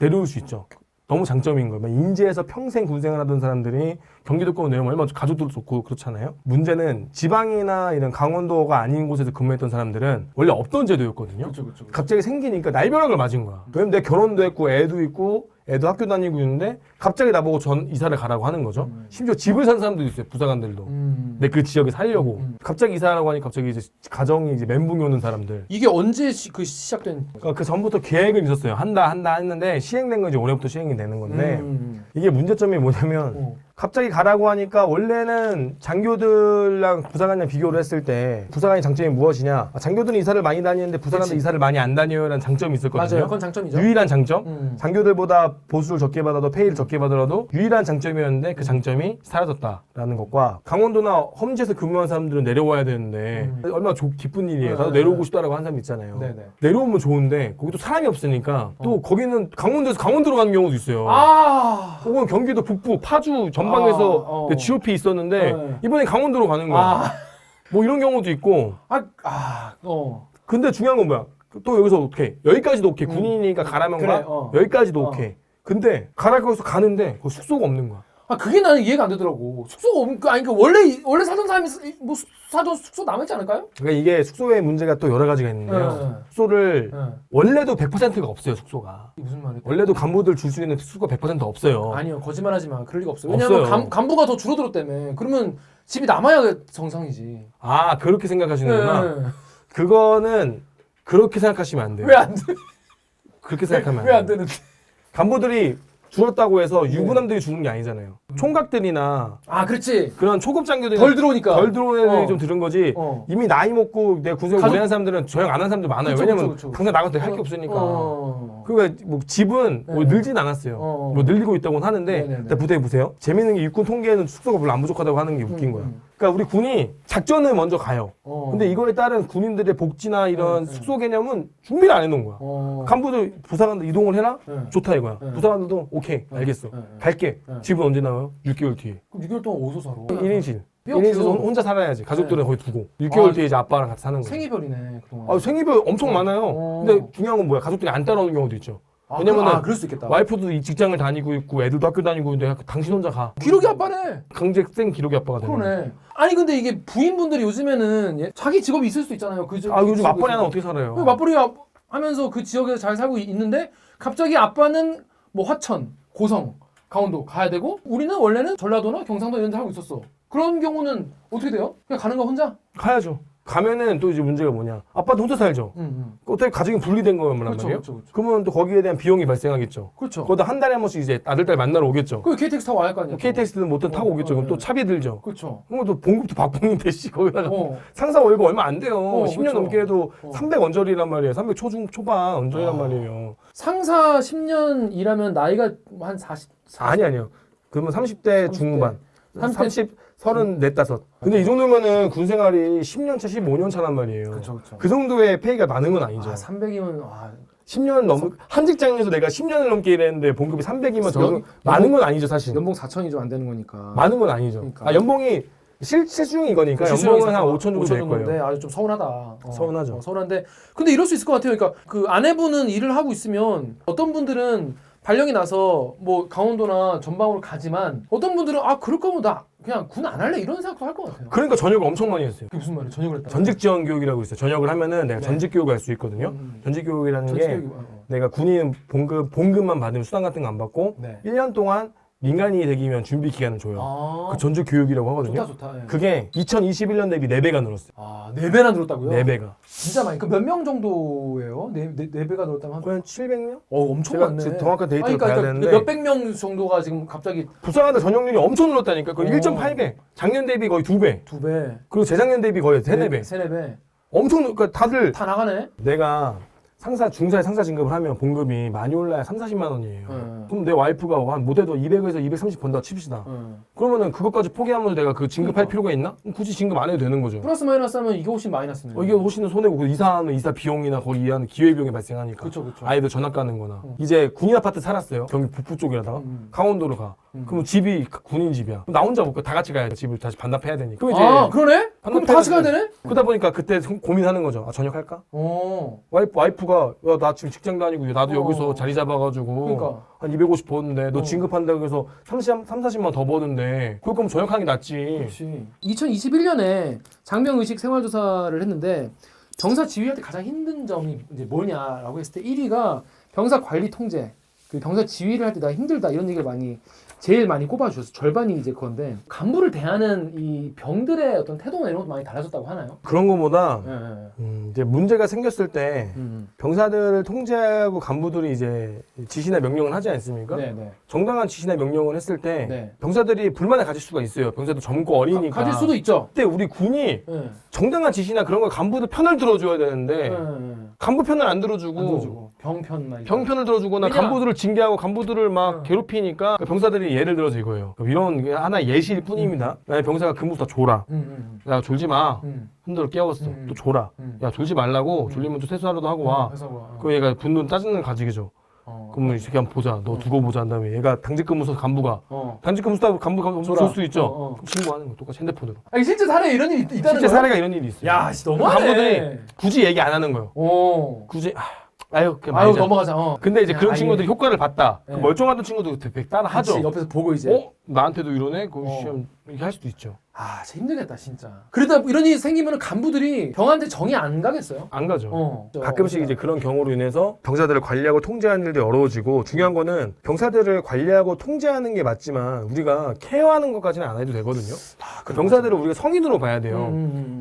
S2: 내려올 수 있죠. 너무 장점인 거예요. 인제에서 평생 군생활 하던 사람들이 경기도권 내려오면 얼마나 가족들도 좋고 그렇잖아요. 문제는 지방이나 이런 강원도가 아닌 곳에서 근무했던 사람들은 원래 없던 제도였거든요.
S1: 그렇죠.
S2: 갑자기 생기니까 날벼락을 맞은 거야. 왜냐면 내 결혼도 했고 애도 있고 애도 학교 다니고 있는데 갑자기 나보고 이사를 가라고 하는 거죠. 심지어 집을 산 사람도 있어요. 부사관들도. 내 그 지역에 살려고. 갑자기 이사하라고 하니 갑자기 이제 가정이 이제 멘붕이 오는 사람들.
S1: 이게 언제 시작된?
S2: 그러니까 그 전부터 계획은 있었어요. 한다 했는데 시행된 건 이제 올해부터 시행이 되는 건데 이게 문제점이 뭐냐면 갑자기 가라고 하니까 원래는 장교들랑 부사관이랑 비교를 했을 때 부사관의 장점이 무엇이냐? 장교들은 이사를 많이 다니는데 부사관들 이사를 많이 안 다녀요라는 장점이 있었거든요.
S1: 맞아요. 그건 장점이죠.
S2: 유일한 장점. 장교들보다 보수를 적게 받아도 페이를 적게 받더라도 유일한 장점이었는데 그 장점이 사라졌다라는 것과 강원도나 험지에서 근무한 사람들은 내려와야 되는데 얼마나 기쁜 일이에요. 나도 내려오고 싶다라고 하는 사람 있잖아요.
S1: 네네.
S2: 내려오면 좋은데 거기도 사람이 없으니까 또 거기는 강원도에서 강원도로 가는 경우도 있어요. 혹은 경기도 북부 파주 전방에서 GOP 있었는데 이번에 강원도로 가는 거야. 뭐 이런 경우도 있고. 근데 중요한 건 뭐야? 또 여기서 오케이. 여기까지도 오케이. 군인이니까 가라면
S1: 그래,
S2: 가. 여기까지도 오케이. 근데 가라고 해서 가는데 거기 숙소가 없는 거야.
S1: 그게 나는 이해가 안 되더라고. 숙소가 그러니까 원래 사던 사람이 뭐 사던 숙소 남았지 않을까요?
S2: 그러니까 이게 숙소의 문제가 또 여러 가지가 있는데요. 숙소를 원래도 100%가 없어요, 숙소가.
S1: 무슨 말이야?
S2: 원래도 간부들 줄 수 있는 숙소가 100% 없어요.
S1: 아니요, 거짓말하지 마. 그럴 리가 없어요. 왜냐하면 간부가 더 줄어들었다며. 그러면 집이 남아야 정상이지.
S2: 그렇게 생각하시는구나. 그거는 그렇게 생각하시면 안 돼요.
S1: 왜 안 돼?
S2: 그렇게 생각하면
S1: 왜 안 되는데?
S2: 간부들이 줄었다고 해서 유부남들이 주는 게 아니잖아요. 총각들이나
S1: 그렇지.
S2: 그런 초급 장교들이
S1: 덜 들어오니까.
S2: 덜 들어오는 애들이 좀 들은 거지. 이미 나이 먹고 내 군생활 오래 한 사람들은 저형 안 한 사람들 많아요. 왜냐면 당장 나가서 할 게 없으니까. 그러니까 뭐 집은 뭐 늘진 않았어요. 뭐 늘리고 있다고는 하는데 근데 부대에 보세요. 재밌는 게 육군 통계에는 숙소가 별로 안 부족하다고 하는 게 웃긴 거야. 그러니까 우리 군이 작전을 먼저 가요. 근데 이거에 따른 군인들의 복지나 이런 숙소 개념은 준비를 안 해놓은 거야. 간부들 부사관들 이동을 해라? 좋다 이거야. 부사관들도 오케이 알겠어. 갈게. 집은 언제 나와요? 6개월 뒤에.
S1: 그럼 6개월 동안 어디서 살아?
S2: 1인실. 1인실 혼자 살아야지. 가족들은 거기 두고. 6개월 뒤에 이제 아빠랑 같이 사는 거야.
S1: 생이별이네 그동안.
S2: 생이별 엄청 많아요. 근데 중요한 건 뭐야? 가족들이 안 따라오는 경우도 있죠. 왜냐면은
S1: 그럴 수 있겠다.
S2: 와이프도 이 직장을 다니고 있고 애들도 학교 다니고 있는데 당신 혼자 가.
S1: 기록이 아빠네.
S2: 강제생 기록이 아빠가 되는 거야.
S1: 그러네. 아니 근데 이게 부인분들이 요즘에는 자기 직업이 있을 수도 있잖아요.
S2: 요즘 맞벌이 하나 어떻게 살아요?
S1: 맞벌이 하면서 그 지역에서 잘 살고 있는데 갑자기 아빠는 뭐 화천, 고성, 강원도 가야 되고 우리는 원래는 전라도나 경상도 이런 데 하고 있었어. 그런 경우는 어떻게 돼요? 그냥 가는 거 혼자?
S2: 가야죠. 가면은 또 이제 문제가 뭐냐. 아빠도 혼자 살죠. 어떻게 가족이 분리된 거란 말이에요.
S1: 그렇죠.
S2: 그러면 또 거기에 대한 비용이 발생하겠죠.
S1: 그렇죠.
S2: 거기다 한 달에 한 번씩 이제 아들, 딸 만나러 오겠죠.
S1: 그 KTX 타고 와야 할 거 아니에요.
S2: KTX는 뭐든 타고 오겠죠. 그럼 또 차비 들죠.
S1: 그렇죠.
S2: 그럼 또 봉급도 박봉인데 씨 거기다가 상사 월급 얼마 안 돼요. 10년
S1: 그렇죠.
S2: 넘게 해도 300 언저리란 말이에요. 300 초반 언저리란 말이에요.
S1: 상사 10년 일하면 나이가 한 40?
S2: 아니요. 그러면 30대 중후반.
S1: 30,
S2: 34. 근데 이 정도면은 군 생활이 10년 차, 15년 차란 말이에요.
S1: 그렇죠.
S2: 그 정도의 페이가 많은 건 아니죠.
S1: 300이면
S2: 10년 한 직장에서 내가 10년을 넘게 일했는데 봉급이 300이면 저 많은 건 아니죠, 사실.
S1: 연봉 4천이 좀 안 되는 거니까.
S2: 많은 건 아니죠.
S1: 그러니까.
S2: 연봉이 실수용 이거니까 연봉은 한 5천 정도 될 거예요.
S1: 아주 좀 서운하다.
S2: 서운하죠.
S1: 서운한데 근데 이럴 수 있을 것 같아요. 그러니까 그 아내분은 일을 하고 있으면 어떤 분들은 발령이 나서 뭐 강원도나 전방으로 가지만 어떤 분들은 그럴 거면 나 그냥 군 안 할래 이런 생각도 할 것 같아요.
S2: 그러니까 전역을 엄청 많이 했어요.
S1: 그게 무슨 말이에요? 전역을 했다.
S2: 전직 지원 교육이라고 있어요. 전역을 하면은 내가 전직 교육을 할 수 있거든요. 전직 교육이라는 게 내가 군인 봉급만 받으면 수당 같은 거 안 받고 1년 동안 민간인이 되기면 준비 기간을 줘요. 그 전직 교육이라고 하거든요.
S1: 좋다. 예.
S2: 그게 2021년 대비 4배가 늘었어요.
S1: 4배나 늘었다고요?
S2: 4배가.
S1: 진짜 많이. 그 몇 명 정도예요? 4배가 늘었다면
S2: 거의 한 700명?
S1: 엄청 많네.
S2: 제가 정확한 데이터를 봐야 되는데
S1: 몇백 명 정도가 지금 갑자기
S2: 부사관들 전역률이 엄청 늘었다니까. 거의 1.8배. 작년 대비 거의 2배.
S1: 2배.
S2: 그리고 재작년 대비 거의 3, 4배.
S1: 3, 4배.
S2: 엄청 그러니까 다들
S1: 다 나가네.
S2: 내가 중사에 상사 진급을 하면 봉급이 많이 올라야 30-40만 원이에요. 그럼 내 와이프가 한 못해도 200에서 230 번다 칩시다. 그러면은 그것까지 포기하면서 내가 그 진급할 필요가 있나? 굳이 진급 안 해도 되는 거죠.
S1: 플러스 마이너스 하면 이게 훨씬 마이너스네요.
S2: 이게 훨씬 손해고 그 이사하는 이사 비용이나 거기 이하는 기회비용이 발생하니까.
S1: 그렇죠.
S2: 아이들 전학 가는 거나. 이제 군인 아파트 살았어요. 경기 북부 쪽이라다가 강원도로 가. 그럼 집이 군인 집이야. 그럼 나 혼자 못 가. 다 같이 가야 돼. 집을 다시 반납해야 되니까. 그럼 이제
S1: 그러네? 그럼 다 같이 가야 되네?
S2: 그러다 보니까 그때 고민하는 거죠. 전역할까? 와이프가 나 지금 직장 다니고 나도 여기서 자리 잡아가지고
S1: 그러니까.
S2: 한 250 버는데 너 진급한다고 해서 30-40만 더 버는데 그럴 거면 전역하는 게 낫지.
S1: 그렇지. 2021년에 장병의식 생활조사를 했는데 병사 지휘할 때 가장 힘든 점이 이제 뭐냐라고 했을 때 1위가 병사 관리 통제, 그 병사 지휘를 할 때 나 힘들다 이런 얘기를 제일 많이 꼽아주셨어요. 절반이 이제 그건데 간부를 대하는 이 병들의 어떤 태도나 이런 것도 많이 달라졌다고 하나요?
S2: 그런 거보다 이제 문제가 생겼을 때 병사들을 통제하고 간부들이 이제 지시나 명령을 하지 않습니까? 정당한 지시나 명령을 했을 때 병사들이 불만을 가질 수가 있어요. 병사도 젊고 어리니까.
S1: 가질 수도 있죠.
S2: 그때 우리 군이 정당한 지시나 그런 걸 간부들 편을 들어줘야 되는데 간부 편을 안 들어주고 병 편을 들어주거나 간부들을 징계하고 간부들을 막 괴롭히니까 병사들이 예를 들어서 이거예요. 이런 게 하나의 예시일 뿐입니다. 만약에 병사가 근무부터 졸아. 야 졸지 마. 흔들어 깨웠어. 또 졸아. 야 졸지 말라고. 졸리면 또 세수하려도 하고 와. 그럼 얘가 분노 짜증을 가지게죠. 그러면 이 새끼 한번 보자. 너 두고 보자 한 다음에 얘가 당직근무소 간부가 당직근무소 간부가 졸 수 있죠. 그럼 신고하는 거 똑같이 핸드폰으로.
S1: 아니 실제 사례에 이런 일이 있다는 거야?
S2: 실제 사례가 이런 일이 있어요.
S1: 야, 너무하네.
S2: 간부들이 굳이 얘기 안 하는 거예요. 굳이 그냥 말자.
S1: 넘어가자.
S2: 근데 이제 그런 친구들이 효과를 봤다. 그 멀쩡하던 친구도 따라 하죠.
S1: 옆에서 보고 이제.
S2: 나한테도 이러네? 이렇게 할 수도 있죠.
S1: 진짜 힘들겠다 진짜. 그러다 이런 일이 생기면 간부들이 병한테 정이 안 가겠어요?
S2: 안 가죠. 가끔씩 이제 그런 경우로 인해서 병사들을 관리하고 통제하는 일도 어려워지고 중요한 거는 병사들을 관리하고 통제하는 게 맞지만 우리가 케어하는 것까지는 안 해도 되거든요. 그 병사들을 우리가 성인으로 봐야 돼요.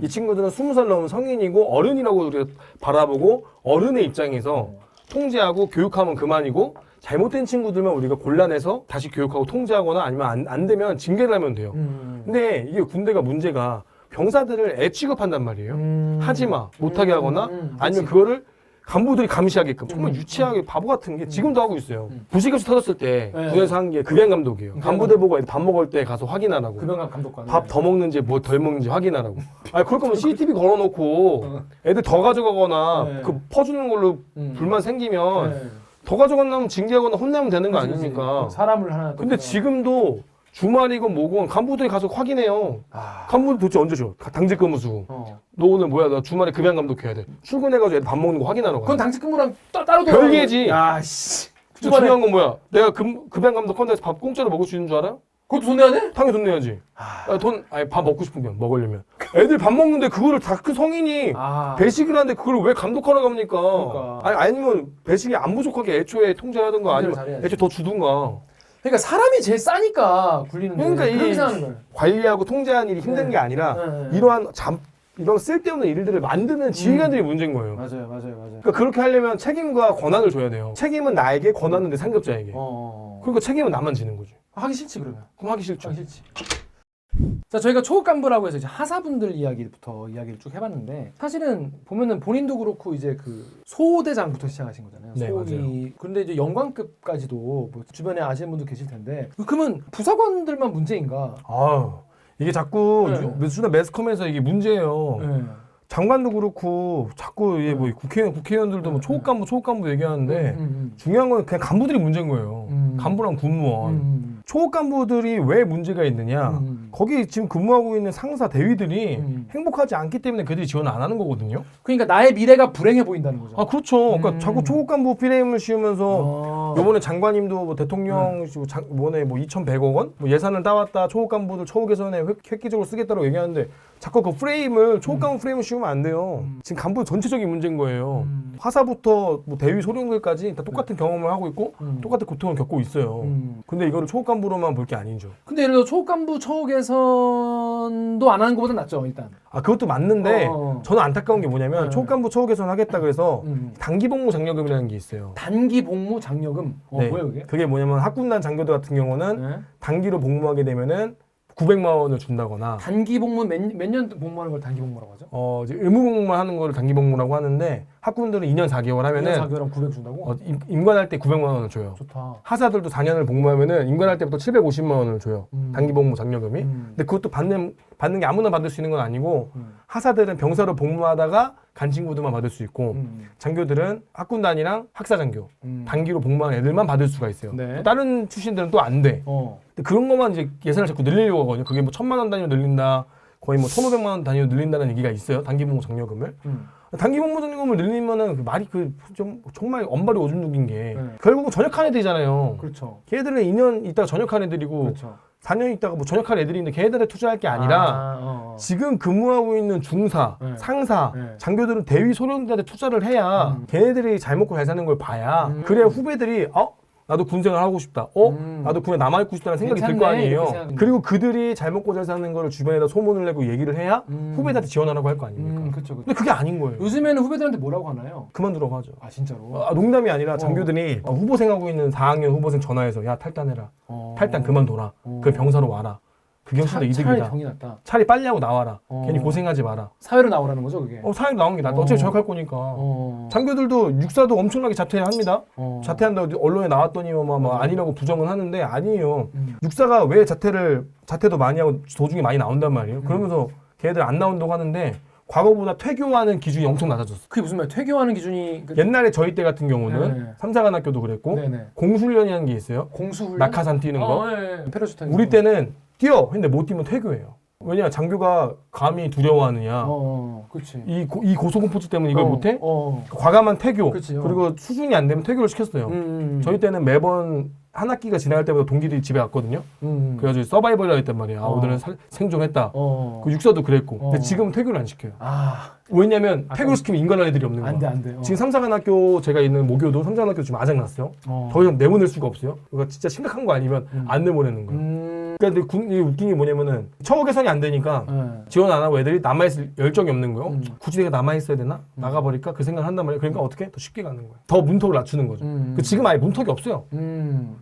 S2: 이 친구들은 20살 넘은 성인이고 어른이라고 우리가 바라보고 어른의 입장에서 통제하고 교육하면 그만이고 잘못된 친구들만 우리가 골라내서 다시 교육하고 통제하거나 아니면 안 되면 징계를 하면 돼요. 근데 이게 군대가 문제가 병사들을 애 취급한단 말이에요. 하지마, 못하게 하거나 아니면 그거를 간부들이 감시하게끔 정말 유치하게 바보 같은 게 지금도 하고 있어요. 부시급식 터졌을 때 군에서 한 게 급양 감독이에요. 간부들 보고 밥 먹을 때 가서 확인하라고.
S1: 급양 감독관.
S2: 밥 더 먹는지 뭐 덜 먹는지 확인하라고. 그럴 거면 CCTV 걸어놓고 애들 더 가져가거나 그 퍼주는 걸로 불만 생기면 더 가져간다면 징계하거나 혼내면 되는 거 아닙니까?
S1: 사람을 하나.
S2: 근데 지금도 주말이건 뭐건 간부들이 가서 확인해요. 간부들 도대체 언제 줘? 당직 근무수. 너 오늘 뭐야? 나 주말에 급양 감독해야 돼. 출근해가지고 애들 밥 먹는 거 확인하러 가.
S1: 그건 당직 근무랑 따로
S2: 별개지.
S1: 야 씨.
S2: 중요한 건 뭐야? 내가 급양 감독 컨텐츠 밥 공짜로 먹을 수 있는 줄 알아?
S1: 그것도 돈 내야 돼?
S2: 당연히 돈 내야지. 밥 먹고 싶으면 먹으려면. 애들 밥 먹는데 그거를 다 큰 성인이 배식을 하는데 그걸 왜 감독하러 갑니까?
S1: 그러니까.
S2: 아니면 배식이 안 부족하게 애초에 통제하든가 아니면 애초에 더 주든가.
S1: 그러니까 사람이 제일 싸니까 굴리는 거예요.
S2: 그러니까
S1: 그렇게
S2: 이
S1: 생각하는 거예요.
S2: 관리하고 통제하는 일이 힘든
S1: 네.
S2: 게 아니라
S1: 네.
S2: 이런 쓸데없는 일들을 만드는 지휘관들이 문제인 거예요.
S1: 맞아요.
S2: 그러니까 그렇게 하려면 책임과 권한을 줘야 돼요. 책임은 나에게, 권한은 내 상급자에게. 그러니까 책임은 나만 지는 거지.
S1: 하기 싫지 그러면.
S2: 그럼 하기 싫죠.
S1: 하기 싫지. 자, 저희가 초급 간부라고 해서 이제 하사분들 이야기부터 이야기를 쭉 해봤는데 사실은 보면은 본인도 그렇고 이제 그 소대장부터 시작하신 거잖아요.
S2: 네,
S1: 소위. 그런데 이제 영관급까지도 뭐 주변에 아시는 분도 계실 텐데 그러면 부사관들만 문제인가?
S2: 아유, 이게 자꾸
S1: 네.
S2: 요즘 매스컴에서 이게 문제예요.
S1: 네.
S2: 장관도 그렇고 자꾸 이게 뭐 국회의원들도 뭐 초급 간부 얘기하는데 중요한 건 그냥 간부들이 문제인 거예요. 간부랑 군무원. 초급 간부들이 왜 문제가 있느냐? 거기 지금 근무하고 있는 상사 대위들이 행복하지 않기 때문에 그들이 지원 안 하는 거거든요.
S1: 그러니까 나의 미래가 불행해 보인다는 거죠.
S2: 아 그렇죠. 그러니까 자꾸 초급 간부 프레임을 씌우면서 요번에 장관님도 뭐 대통령 이번에 뭐 2,100억 원 뭐 예산을 따왔다 초급 간부들 처우 개선에 획기적으로 쓰겠다고 얘기하는데 자꾸 그 프레임을 초급 간부 프레임을 씌우면 안 돼요. 지금 간부 전체적인 문제인 거예요. 하사부터 뭐 대위 소령들까지 다 똑같은 경험을 하고 있고 똑같은 고통을 겪고 있어요. 근데 이거를 초급 간부로만 볼 게 아니죠.
S1: 근데 예를 들어 초급 간부 처우 개선도 안 하는 것보다 낫죠 일단.
S2: 아 그것도 맞는데 저는 안타까운 게 뭐냐면
S1: 네.
S2: 초급 간부 처우 개선 하겠다 그래서 단기 복무 장려금이라는 게 있어요.
S1: 단기 복무 장려금.
S2: 네.
S1: 뭐예요 그게?
S2: 그게 뭐냐면 학군단 장교들 같은 경우는
S1: 네.
S2: 단기로 복무하게 되면은 900만 원을 준다거나
S1: 단기 복무 몇 년 복무하는 걸 단기 복무라고 하죠?
S2: 이제 의무 복무만 하는 거를 단기 복무라고 하는데 학군들은 2년 4개월 하면은
S1: 2년 4개월하면 900 준다고?
S2: 임관할 때 900만 원을 줘요.
S1: 좋다.
S2: 하사들도 4년을 복무하면은 임관할 때부터 750만 원을 줘요. 단기 복무 장려금이. 근데 그것도 받는 게 아무나 받을 수 있는 건 아니고 하사들은 병사로 복무하다가 간 친구들만 받을 수 있고 장교들은 학군단이랑 학사장교 단기로 복무한 애들만 받을 수가 있어요.
S1: 네.
S2: 또 다른 출신들은 또 안 돼. 근데 그런 것만 이제 예산을 자꾸 늘리려고 하거든요. 그게 뭐 1,000만 원 단위로 늘린다, 거의 뭐 1,500만 원 단위로 늘린다는 얘기가 있어요. 단기 복무 장려금을. 단기 복무 장려금을 늘리면은 그 말이 좀 정말 언발이 오줌 누긴 게 결국은 전역한 애들이잖아요.
S1: 그렇죠.
S2: 걔들은 2년 있다가 전역한 애들이고
S1: 그렇죠.
S2: 4년 있다가 뭐 전역할 애들인데 걔네들에 투자할 게 아니라 지금 근무하고 있는 중사,
S1: 네.
S2: 상사,
S1: 네.
S2: 장교들은 대위 소령들한테 투자를 해야 걔네들이 잘 먹고 잘 사는 걸 봐야 그래야 후배들이 나도 군생활 하고 싶다. 나도 군에 남아있고 싶다는 생각이 들 거 아니에요. 그리고 그들이 잘 먹고 잘 사는 걸 주변에다 소문을 내고 얘기를 해야 후배들한테 지원하라고 할 거 아닙니까?
S1: 그렇죠.
S2: 근데 그게 아닌 거예요.
S1: 요즘에는 후배들한테 뭐라고 하나요?
S2: 그만두라고 하죠.
S1: 아 진짜로?
S2: 농담이 아니라 장교들이 후보생하고 있는 4학년 후보생 전화해서 야 탈단해라. 탈단 그만둬라. 그 병사로 와라. 그게 훨씬 더
S1: 차라리
S2: 이득이다.
S1: 병이 낫다.
S2: 차라리 빨리 하고 나와라. 괜히 고생하지 마라.
S1: 사회로 나오라는 거죠 그게?
S2: 사회로 나온 게 낫다. 어차피 전역할 거니까. 장교들도 육사도 엄청나게 자퇴합니다. 자퇴한다고 언론에 나왔더니 아니라고 부정은 하는데 아니에요. 육사가 왜 자퇴도 많이 하고 도중에 많이 나온단 말이에요. 그러면서 걔네들 안 나온다고 하는데 과거보다 퇴교하는 기준이 엄청 낮아졌어.
S1: 그게 무슨 말이야? 퇴교하는 기준이
S2: 옛날에 저희 때 같은 경우는
S1: 네.
S2: 삼사관학교도 그랬고
S1: 네네.
S2: 공수훈련이라는 게 있어요.
S1: 공수훈련?
S2: 낙하산 뛰는 거.
S1: 네. 패러슈트
S2: 우리 때는 뛰어. 근데 못 뛰면 퇴교예요. 왜냐 장교가 감히 두려워하느냐.
S1: 그렇지.
S2: 이 고소공포증 때문에 이걸 못해?
S1: 어.
S2: 과감한 퇴교.
S1: 그치,
S2: 그리고 수준이 안 되면 퇴교를 시켰어요. 저희 때는 매번 한 학기가 지나갈 때마다 동기들이 집에 왔거든요. 그래가지고 서바이벌이라 했단 말이에요. 오늘은 생존했다. 그 육사도 그랬고. 근데 지금은 퇴교를 안 시켜요. 왜냐면 퇴교를 시키면 인간할 애들이 없는 거야.
S1: 안 돼.
S2: 지금 삼사관학교 제가 있는 모교도 삼사관학교 지금 아작났어요. 더 이상 내보낼 수가 없어요. 그거 진짜 심각한 거 아니면 안 내보내는 거예요. 그러니까 근데 웃긴 게 뭐냐면은 처우 개선이 안 되니까 지원 안 하고 애들이 남아있을 열정이 없는 거예요. 굳이 내가 남아있어야 되나? 나가버릴까? 그 생각을 한단 말이에요. 그러니까 어떻게? 더 쉽게 가는 거예요. 더 문턱을 낮추는 거죠. 지금 아예 문턱이 없어요.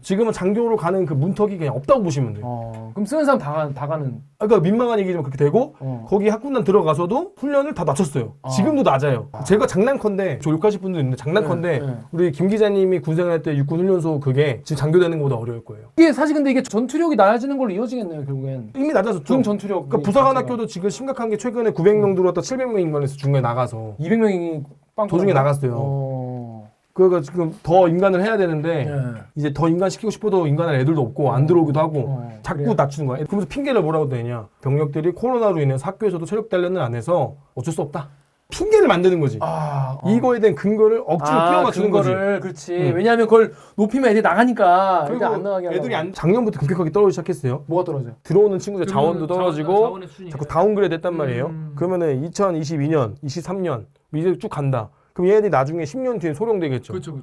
S2: 지금은 장교로 가는 그 문턱이 그냥 없다고 보시면 돼요.
S1: 그럼 쓰는 사람 다 가는.
S2: 그러니까 민망한 얘기지만 그렇게 되고 거기 학군단 들어가서도 훈련을 다 낮췄어요. 지금도 낮아요. 제가 장난컨대 저 욕하실 분도 있는데 장난컨대 우리 김 기자님이 군생활 때 육군훈련소 그게 지금 장교 되는 것보다 어려울 거예요.
S1: 이게 사실 근데 이게 전투력이 낮아지는 걸로 이어지겠네요 결국엔.
S2: 이미 낮아졌죠.
S1: 중전투력.
S2: 그러니까 부사관학교도 지금 심각한 게 최근에 900명 들어왔다 700명 인간에서 중간에 나가서
S1: 200명이
S2: 도중에 나갔어요. 그러니까 지금 더 인간을 해야 되는데 이제 더 인간 시키고 싶어도 인간할 애들도 없고 안 들어오기도 하고 자꾸
S1: 그래.
S2: 낮추는 거야. 그러면서 핑계를 뭐라고 대냐. 병력들이 코로나로 인해서 학교에서도 체력 단련을 안 해서 어쩔 수 없다. 핑계를 만드는 거지. 이거에 대한 근거를 억지로 끼워 맞추는 거지.
S1: 그렇지. 왜냐하면 그걸 높이면 애들이 나가니까
S2: 그리고
S1: 안 나가게 하려고.
S2: 애들이 작년부터 급격하게 떨어지기 시작했어요.
S1: 뭐가 떨어져요?
S2: 들어오는 친구들 자원도 떨어지고
S1: 자원의 수준이.
S2: 자꾸 다운그레이드 됐단 말이에요. 그러면은 2022년, 23년 이제 쭉 간다. 그럼 얘네들이 나중에 10년 뒤에 소령 되겠죠.
S1: 그렇죠.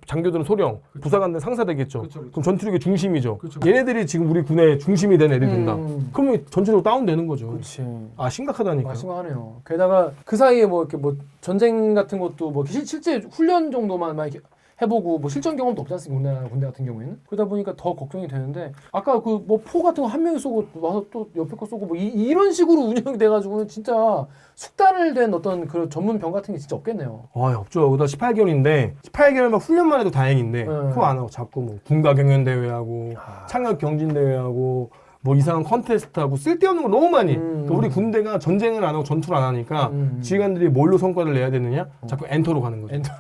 S2: 장교들은 소령, 부사관들은 상사 되겠죠.
S1: 그쵸.
S2: 그럼 전투력의 중심이죠.
S1: 그쵸.
S2: 얘네들이 지금 우리 군의 중심이 된 애들이 된다. 그러면 전체적으로 다운되는 거죠.
S1: 그렇지.
S2: 아 심각하다니까.
S1: 심각하네요. 게다가 그 사이에 뭐 이렇게 뭐 전쟁 같은 것도 뭐 실제 훈련 정도만 막 이렇게 해보고 뭐 실전 경험도 없지 않습니까? 우리나라 군대 같은 경우에는. 그러다 보니까 더 걱정이 되는데 아까 그 뭐 포 같은 거 한 명이 쏘고 와서 또 옆에 거 쏘고 뭐 이런 식으로 운영이 돼가지고는 진짜 숙달을 된 어떤 그 전문 병 같은 게 진짜 없겠네요.
S2: 없죠. 그다 18개월인데 18개월만 훈련만 해도 다행인데 그거 안 하고 자꾸 뭐 군가 경연 대회하고 창업 경진 대회하고 뭐 이상한 컨테스트하고 쓸데없는 거 너무 많이. 그러니까 우리 군대가 전쟁을 안 하고 전투를 안 하니까 지휘관들이 뭘로 성과를 내야 되느냐? 자꾸 엔터로 가는 거죠.
S1: 엔터.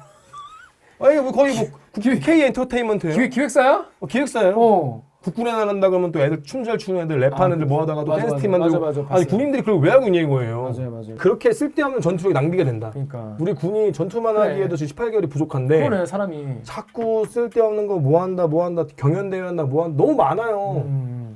S2: 아니 뭐 거의 뭐 K 엔터테인먼트예요.
S1: 기획사야?
S2: 기획사예요. 국군에 나간다 그러면 또 애들 춤 잘 추는 애들 랩하는 애들 모아다가 또 댄스 팀 만들고.
S1: 맞아,
S2: 아니 군인들이 그걸 왜 하고 있는 거예요.
S1: 맞아요.
S2: 그렇게 쓸데없는 전투력이 낭비가 된다.
S1: 그러니까.
S2: 우리 군이 전투만 하기에도 지금 18개월이 부족한데
S1: 그러네 사람이.
S2: 자꾸 쓸데없는 거 뭐 한다 경연 대회 한다 너무 많아요.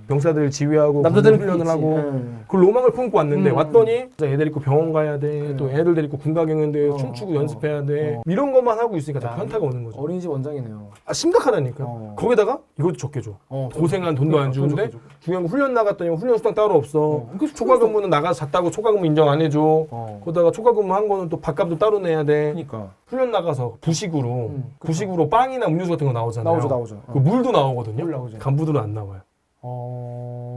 S2: 병사들 지휘하고
S1: 남자들은
S2: 훈련을 하고 그 로망을 품고 왔는데 왔더니 애들 있고 병원 가야 돼. 또 애들 데리고 군가 경연 대회 춤추고 연습해야 돼. 이런 것만 하고 있으니까 다 현타가 오는 거죠.
S1: 어린이집 원장이네요.
S2: 심각하다니까. 거기다가 이것도 적게 줘. 고생한 돈도 안 주는데 중요한 거 훈련 나갔더니 훈련 수당 따로 없어. 초과 근무는 나가서 잤다고 초과 근무 인정 안 해줘. 거기다가 초과 근무 한 거는 또 밥값도 따로 내야 돼.
S1: 그러니까.
S2: 훈련 나가서 부식으로 빵이나 음료수 같은 거 나오잖아요.
S1: 나오죠.
S2: 그 물도 나오거든요.
S1: 물 나오죠.
S2: 간부들은 안 나와요.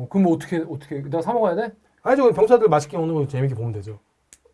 S1: 그럼 어떻게 내가 사 먹어야 돼?
S2: 아니죠. 병사들 맛있게 먹는 거 재밌게 보면 되죠.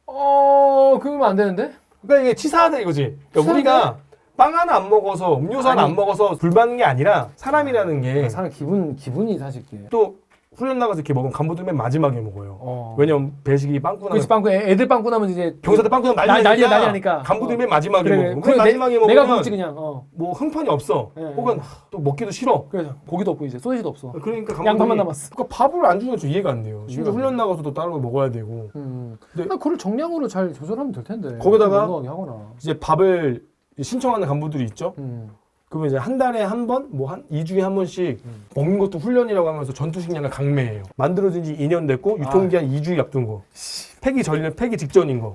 S1: 그러면 안 되는데?
S2: 그러니까 이게 치사하다 이거지. 그러니까 우리가 빵 하나 안 먹어서 음료수 하나 안 먹어서 불받는 게 아니라 사람이라는 게
S1: 사람 기분이 사실
S2: 또 훈련 나가서 이렇게 먹으면 간부들 맨 마지막에 먹어요. 왜냐면 배식이 빵꾸 나면
S1: 빵꾸 애들 빵꾸 나면 이제
S2: 병사들 빵꾸 나면
S1: 난리 나니까
S2: 간부들이 맨 마지막에
S1: 그래.
S2: 먹고 맨 마지막에 먹으면
S1: 내가 먹지 그냥.
S2: 뭐 형편이 없어. 혹은 또 먹기도 싫어.
S1: 그래서 고기도 없고 이제 소시지도 없어.
S2: 그러니까
S1: 양반만 남았어.
S2: 그러니까 밥을 안 주면 좀 이해가 안 돼요. 심지어 훈련 나가서도 따로 먹어야 되고.
S1: 근데 그걸 정량으로 잘 조절하면 될 텐데.
S2: 거기다가
S1: 하거나.
S2: 이제 밥을 신청하는 간부들이 있죠. 그러면 이제 한 달에 한 번, 뭐 한 2주에 한 번씩 먹는 것도 훈련이라고 하면서 전투 식량을 강매해요. 만들어진 지 2년 됐고 유통기한 2주 앞둔 거. 폐기 직전인 거.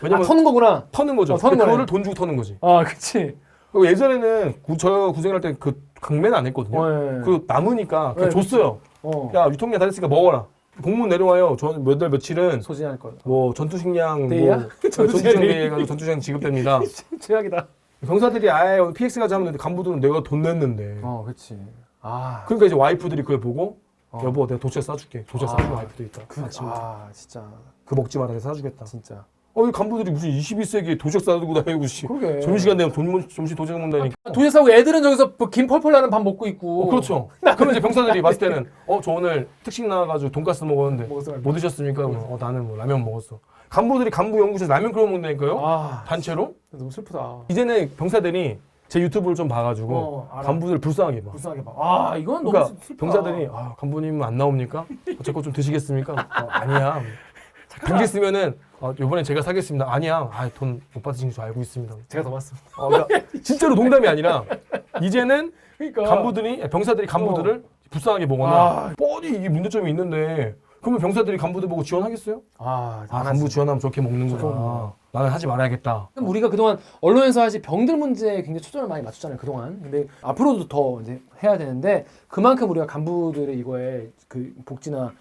S1: 왜냐면 터는 거구나.
S2: 터는 거죠.
S1: 터는
S2: 그거를 돈 주고 터는 거지.
S1: 그렇지.
S2: 그리고 예전에는 저 구생할 때 그 강매는 안 했거든요. 그 남으니까 그냥 줬어요. 야 유통기한 다 됐으니까 먹어라. 공문 내려와요. 저 몇 달 며칠은
S1: 소진할 거야.
S2: 뭐 전투 식량
S1: 데이야?
S2: 전투 식량 해가지고 전투 식량 지급됩니다.
S1: 최악이다.
S2: 병사들이 아예 PX 가자 하면 간부들은 내가 돈 냈는데.
S1: 그렇지.
S2: 그러니까 이제 와이프들이 그걸 보고 여보 내가 도시락 싸줄게. 도시락 싸주는 와이프도 있다.
S1: 진짜.
S2: 그거 먹지 말아 내가 싸주겠다.
S1: 진짜.
S2: 이 간부들이 무슨 21세기에 도시락 싸들고 다니고
S1: 그러게.
S2: 점심시간 되면 점심 도시락 먹는다니까.
S1: 도시락 싸고 애들은 저기서 김 펄펄 나는 밥 먹고 있고.
S2: 그렇죠. 그러면 이제 병사들이 봤을 때는 저 오늘 특식 나와가지고 돈가스 먹었는데 뭐 드셨습니까? 나는 뭐 라면 먹었어. 간부들이 간부 연구소에서 라면 끓여 먹는다니까요. 단체로.
S1: 너무 슬프다.
S2: 이제는 병사들이 제 유튜브를 좀 봐가지고 간부들 불쌍하게 봐.
S1: 이건 너무
S2: 그러니까
S1: 슬프다.
S2: 병사들이 간부님은 안 나옵니까? 제 거 좀 드시겠습니까? 아니야. 병지 쓰면은 이번에 제가 사겠습니다. 아니야. 돈 못 받으신 줄 알고 있습니다.
S1: 제가 더 받습니다.
S2: 그러니까 진짜로 농담이 아니라 이제는
S1: 그러니까.
S2: 병사들이 간부들을 불쌍하게 보거나 뻔히 이게 문제점이 있는데 그러면 병사들이 간부들 보고 지원하겠어요? 간부 지원하면 저렇게 먹는구나. 나는 하지 말아야겠다.
S1: 그럼 우리가 그동안 언론에서 사실 병들 문제에 굉장히 초점을 많이 맞췄잖아요, 그동안. 근데 앞으로도 더 이제 해야 되는데 그만큼 우리가 간부들의 이거에 그 복지나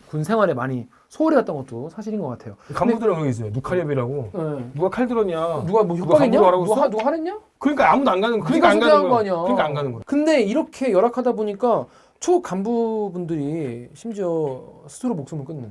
S1: 군 생활에 많이 소홀히 갔던 것도 사실인 것 같아요.
S2: 간부들은 여기 있어요. 누카렵이라고. 누가 칼 들었냐?
S1: 누가 뭐 협박했냐?
S2: 누가
S1: 누가 화냈냐?
S2: 그러니까 아무도 안 가는 거. 그러니까 안 가는
S1: 거 아니야.
S2: 그러니까 안 가는 거야.
S1: 근데 이렇게 열악하다 보니까 초 간부분들이 심지어 스스로 목숨을 끊는.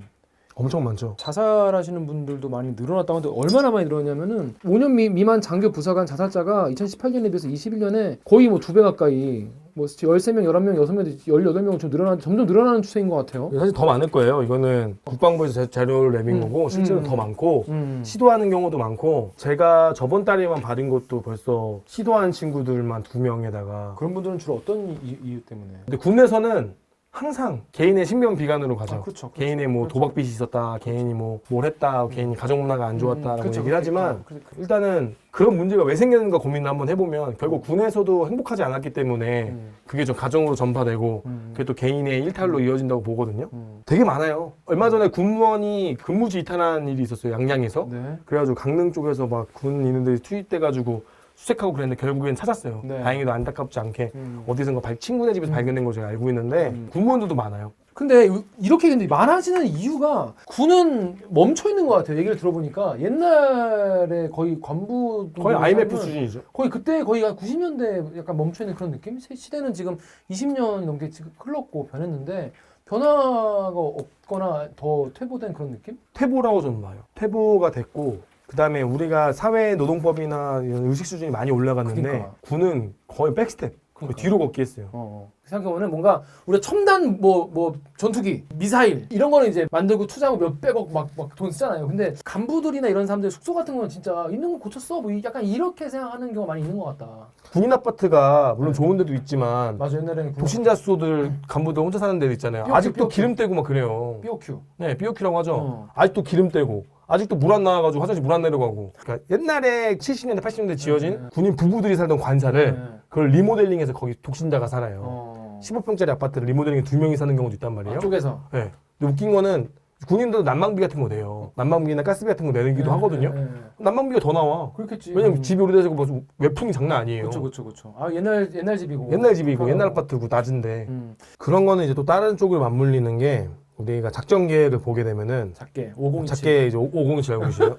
S2: 엄청 많죠.
S1: 자살하시는 분들도 많이 늘어났다고 하는데 얼마나 많이 늘어났냐면은 5년 미만 장교 부사관 자살자가 2018년에 비해서 21년에 거의 뭐 2배 가까이 뭐 13명, 11명, 6명, 18명 점점 늘어나는 추세인 것 같아요.
S2: 사실 더 많을 거예요. 이거는 국방부에서 자료를 내민 거고 실제로 더 많고 시도하는 경우도 많고 제가 저번 달에만 받은 것도 벌써 시도한 친구들만 2명에다가
S1: 그런 분들은 주로 어떤 이유 때문에?
S2: 근데 군에서는 항상 개인의 신변 비관으로 가죠.
S1: 그렇죠.
S2: 개인의 뭐 도박빚이 있었다, 개인이 뭐 뭘 했다, 개인이 가정 문화가 안 좋았다라고
S1: 그쵸,
S2: 얘기를 하지만
S1: 그러니까.
S2: 일단은 그런 문제가 왜 생겼는가 고민을 한번 해보면 결국 군에서도 행복하지 않았기 때문에 그게 좀 가정으로 전파되고 그게 또 개인의 일탈로 이어진다고 보거든요. 되게 많아요. 얼마 전에 군무원이 근무지 이탈한 일이 있었어요. 양양에서.
S1: 네.
S2: 그래가지고 강릉 쪽에서 막 군인들이 투입돼가지고 수색하고 그랬는데 결국엔 찾았어요.
S1: 네.
S2: 다행히도 안타깝지 않게 어디선가 친구네 집에서 발견된 걸로 제가 알고 있는데 군무원들도 많아요.
S1: 근데 이렇게 근데 많아지는 이유가 군은 멈춰 있는 것 같아요. 얘기를 들어보니까 옛날에 거의 관부
S2: 거의 IMF 수준이죠.
S1: 거의 그때 거의 한 90년대 약간 멈춰 있는 그런 느낌? 시대는 지금 20년 넘게 지금 흘렀고 변했는데 변화가 없거나 더 퇴보된 그런 느낌?
S2: 퇴보라고 저는 봐요. 퇴보가 됐고 그 다음에 우리가 사회노동법이나 이런 의식 수준이 많이 올라갔는데
S1: 그러니까.
S2: 군은 거의 백스텝, 거의
S1: 그러니까.
S2: 뒤로 걷기 했어요.
S1: 생각해보면 뭔가 우리가 첨단 뭐 전투기, 미사일 이런 거는 이제 만들고 투자하고 몇백억 막 돈 쓰잖아요. 근데 간부들이나 이런 사람들 숙소 같은 건 진짜 있는 거 고쳤어. 뭐 약간 이렇게 생각하는 경우가 많이 있는 것 같다.
S2: 군인 아파트가 물론 좋은 데도 있지만
S1: 맞아, 옛날에는
S2: 독신자 수도들 간부들 혼자 사는 데도 있잖아요.
S1: 삐옥큐,
S2: 아직도
S1: 삐옥큐.
S2: 기름 떼고 막 그래요.
S1: 삐오큐.
S2: 네, 삐오큐라고 하죠.
S1: 어.
S2: 아직도 기름 떼고 아직도 물 안 나와가지고 화장실 물 안 내려가고. 그러니까 옛날에 70년대, 80년대 지어진 군인 부부들이 살던 관사를 그걸 리모델링해서 거기 독신자가 살아요. 15평짜리 아파트를 리모델링해 2명이 사는 경우도 있단 말이에요.
S1: 쪽에서.
S2: 네. 근데 웃긴 거는 군인들도 난방비 같은 거 내요. 난방비나 가스비 같은 거 내기도 하거든요. 난방비가 더 나와.
S1: 그렇겠지.
S2: 왜냐면 집이 오래돼서 무슨 외풍이 장난 아니에요.
S1: 그렇죠. 아 옛날 집이고.
S2: 옛날 집이고 옛날 아파트고 낮은데 그런 거는 이제 또 다른 쪽으로 맞물리는 게 우리가 작전 계획을 보게 되면은
S1: 작게 507.
S2: 작게 이제 507 알고 계시죠?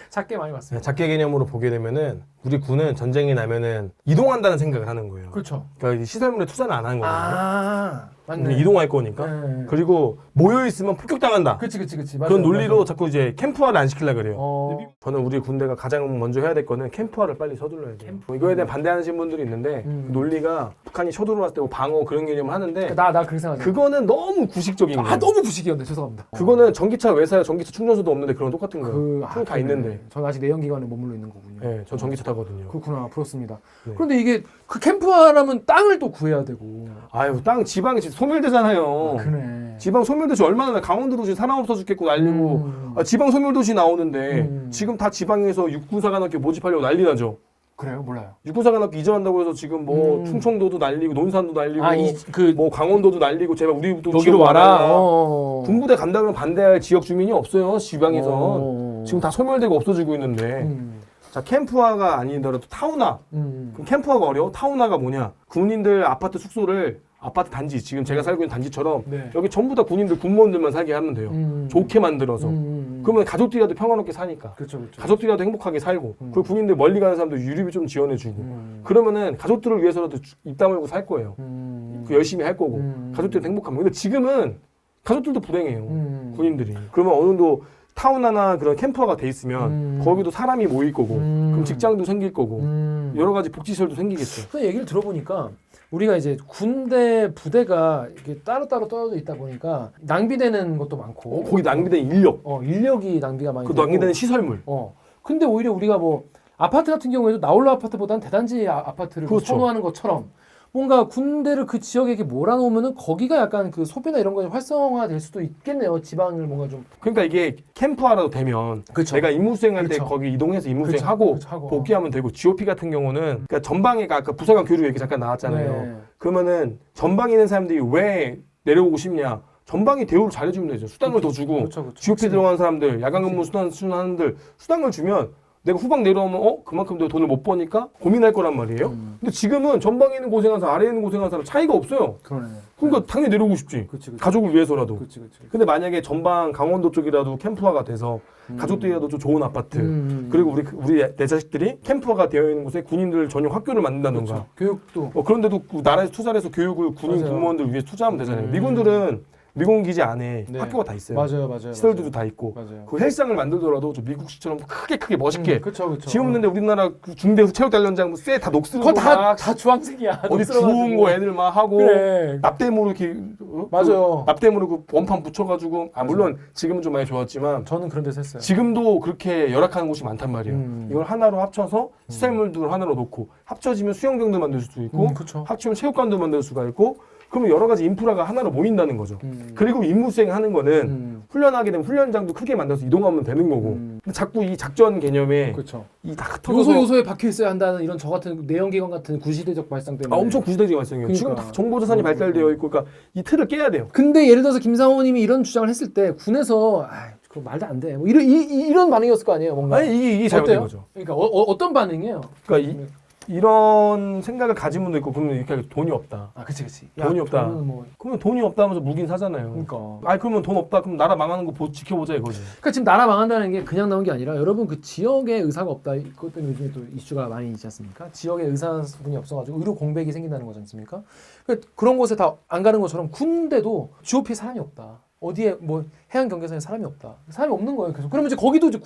S1: 작게 많이 봤어요.
S2: 작게 개념으로 보게 되면은 우리 군은 전쟁이 나면은 이동한다는 생각을 하는 거예요.
S1: 그렇죠.
S2: 그러니까 시설물에 투자를 안 하는 거거든요.
S1: 아 맞네.
S2: 우리 이동할 거니까.
S1: 네.
S2: 그리고 모여 있으면 폭격당한다.
S1: 그치.
S2: 그런 논리로 자꾸 이제 캠프화를 안 시키려고 그래요.
S1: 어.
S2: 저는 우리 군대가 가장 먼저 해야 될 거는 캠프화를 빨리 서둘러야 돼요. 이거에 대한 반대하시는 분들이 있는데 그 논리가 북한이 쳐들어왔을 때 뭐 방어 그런 개념을 하는데
S1: 나 그렇게 생각해.
S2: 그거는 너무 구식적인 거예요.
S1: 너무 부식이었네. 죄송합니다.
S2: 그거는 전기차 왜 사요? 전기차 충전소도 없는데 그런 똑같은 거예요. 그건 다 있는데.
S1: 전 아직 내연기관에 머물러 있는 거군요.
S2: 네, 전 전기차 타거든요.
S1: 그렇구나. 부럽습니다.
S2: 네.
S1: 그런데 이게 그 캠프하려면 땅을 또 구해야 되고.
S2: 아유, 땅 지방이 지금 소멸되잖아요.
S1: 그러네.
S2: 지방 소멸도시 얼마나 강원도도 지금 사람 없어 죽겠고 난리고 지방 소멸도시 나오는데 지금 다 지방에서 육군사관학교 모집하려고 난리 나죠.
S1: 그래요? 몰라요.
S2: 육군사관학교 이전한다고 해서 지금 뭐 충청도도 난리고 논산도 난리고 뭐 강원도도 난리고 제발 우리도
S1: 여기로 와라.
S2: 군부대 간다 그러면 반대할 지역 주민이 없어요. 지방에선 지금 다 소멸되고 없어지고 있는데 자 캠프화가 아니더라도 타운화. 그럼 캠프화가 어려워? 타운화가 뭐냐? 군인들 아파트 숙소를 아파트 단지 지금 제가 살고 있는 단지처럼
S1: 네.
S2: 여기 전부 다 군인들 군무원들만 살게 하면 돼요. 좋게 만들어서. 그러면 가족들이라도 평화롭게 사니까.
S1: 그렇죠.
S2: 가족들이라도 행복하게 살고. 그리고 군인들 멀리 가는 사람들 유류비 좀 지원해주고. 그러면은 가족들을 위해서라도 입 다물고 살 거예요. 그 열심히 할 거고. 가족들도 행복하면. 근데 지금은 가족들도 불행해요. 군인들이. 그러면 어느 정도 타운화나 그런 캠프화가 돼 있으면 거기도 사람이 모일 거고. 그럼 직장도 생길 거고. 여러 가지 복지시설도 생기겠죠.
S1: 그 얘기를 들어보니까 우리가 이제 군대 부대가 이렇게 따로따로 떨어져 있다 보니까 낭비되는 것도 많고
S2: 거기 낭비된 인력.
S1: 인력이 낭비가 많이
S2: 그
S1: 되고
S2: 낭비되는 시설물.
S1: 근데 오히려 우리가 뭐 아파트 같은 경우에도 나홀로 아파트보다는 대단지 아파트를
S2: 그렇죠.
S1: 선호하는 것처럼 뭔가 군대를 그 지역에 이렇게 몰아놓으면은 거기가 약간 그 소비나 이런 거에 활성화될 수도 있겠네요. 지방을 뭔가 좀.
S2: 그러니까 이게 캠프화라도 되면
S1: 그쵸.
S2: 내가 임무 수행할 때
S1: 그쵸.
S2: 거기 이동해서 임무
S1: 그쵸.
S2: 수행하고
S1: 그쵸, 하고.
S2: 복귀하면 되고 GOP 같은 경우는 그러니까 전방에가 아까 부사관 교류 얘기 잠깐 나왔잖아요.
S1: 네.
S2: 그러면은 전방에 있는 사람들이 왜 내려오고 싶냐? 전방이 대우를 잘해주면 되죠. 수당을 더 주고
S1: 그쵸.
S2: GOP 들어간 사람들 야간 근무 수당하는 사람들 수당을 주면 내가 후방 내려오면 그만큼 내가 돈을 못 버니까 고민할 거란 말이에요. 근데 지금은 전방에 있는 고생한 사람 아래에 있는 고생한 사람 차이가 없어요.
S1: 그러네.
S2: 그러니까 당연히 내려오고 싶지.
S1: 그치.
S2: 가족을 위해서라도.
S1: 그치.
S2: 근데 만약에 전방 강원도 쪽이라도 캠프화가 돼서 가족들이라도 좀 좋은 아파트 그리고 우리 내 자식들이 캠프화가 되어 있는 곳에 군인들 전용 학교를 만든다던가
S1: 교육도.
S2: 그런데도 나라에서 투자를 해서 교육을 군인
S1: 맞아요.
S2: 공무원들 위해 투자하면 되잖아요. 미군들은 미군 기지 안에
S1: 네.
S2: 학교가 다 있어요.
S1: 맞아요.
S2: 시설들도 다 있고
S1: 맞아요.
S2: 그 헬스장을 만들더라도 좀 미국식처럼 크게 멋있게
S1: 그쵸.
S2: 지었는데 우리나라 그 중대 체육단련장 뭐 쇠 다 녹슬고
S1: 그거 다 주황색이야.
S2: 어디 부은 거 애들 막 하고
S1: 그래.
S2: 납땜으로 이렇게
S1: 맞아요.
S2: 납땜으로 그 원판 붙여가지고 물론 지금은 좀 많이 좋았지만
S1: 저는 그런 데서 했어요.
S2: 지금도 그렇게 열악한 곳이 많단 말이에요. 이걸 하나로 합쳐서 시설물들을 하나로 놓고 합쳐지면 수영장도 만들 수도 있고
S1: 그쵸.
S2: 합치면 체육관도 만들 수가 있고 그러면 여러 가지 인프라가 하나로 모인다는 거죠. 그리고 임무 수행하는 거는 훈련하게 되면 훈련장도 크게 만들어서 이동하면 되는 거고. 근데 자꾸 이 작전 개념에
S1: 그렇죠.
S2: 이다 흩어져서
S1: 요소에 박혀 있어야 한다는 이런 저 같은 내연기관 같은 구시대적 발상 때문에
S2: 엄청 구시대적인 발상이에요.
S1: 그러니까.
S2: 지금 다 정보자산이 발달되어 있고, 그러니까 이 틀을 깨야 돼요.
S1: 근데 예를 들어서 김상호님이 이런 주장을 했을 때 군에서 그거 말도 안 돼. 뭐 이런 반응이었을 거 아니에요, 뭔가.
S2: 아니 이게 잘못된
S1: 어때요?
S2: 거죠.
S1: 그러니까 어떤 반응이에요?
S2: 그러니까 이런 생각을 가진 분도 있고, 그러면 이렇게 돈이 없다.
S1: 그치.
S2: 돈이 없다.
S1: 뭐...
S2: 그러면 돈이 없다면서 무기는 사잖아요.
S1: 그러니까.
S2: 그러면 돈 없다. 그럼 나라 망하는 거 지켜보자 이거지.
S1: 그러니까 지금 나라 망한다는 게 그냥 나온 게 아니라 여러분 그 지역에 의사가 없다. 그것 때문에 요즘에 또 이슈가 많이 있지 않습니까? 지역에 의사분이 없어가지고 의료 공백이 생긴다는 거지 않습니까? 그런 곳에 다 안 가는 것처럼 군대도 GOP에 사람이 없다. 어디에 뭐 해양 경계선에 사람이 없다. 사람이 없는 거예요. 계속. 그러면 이제 거기도 이제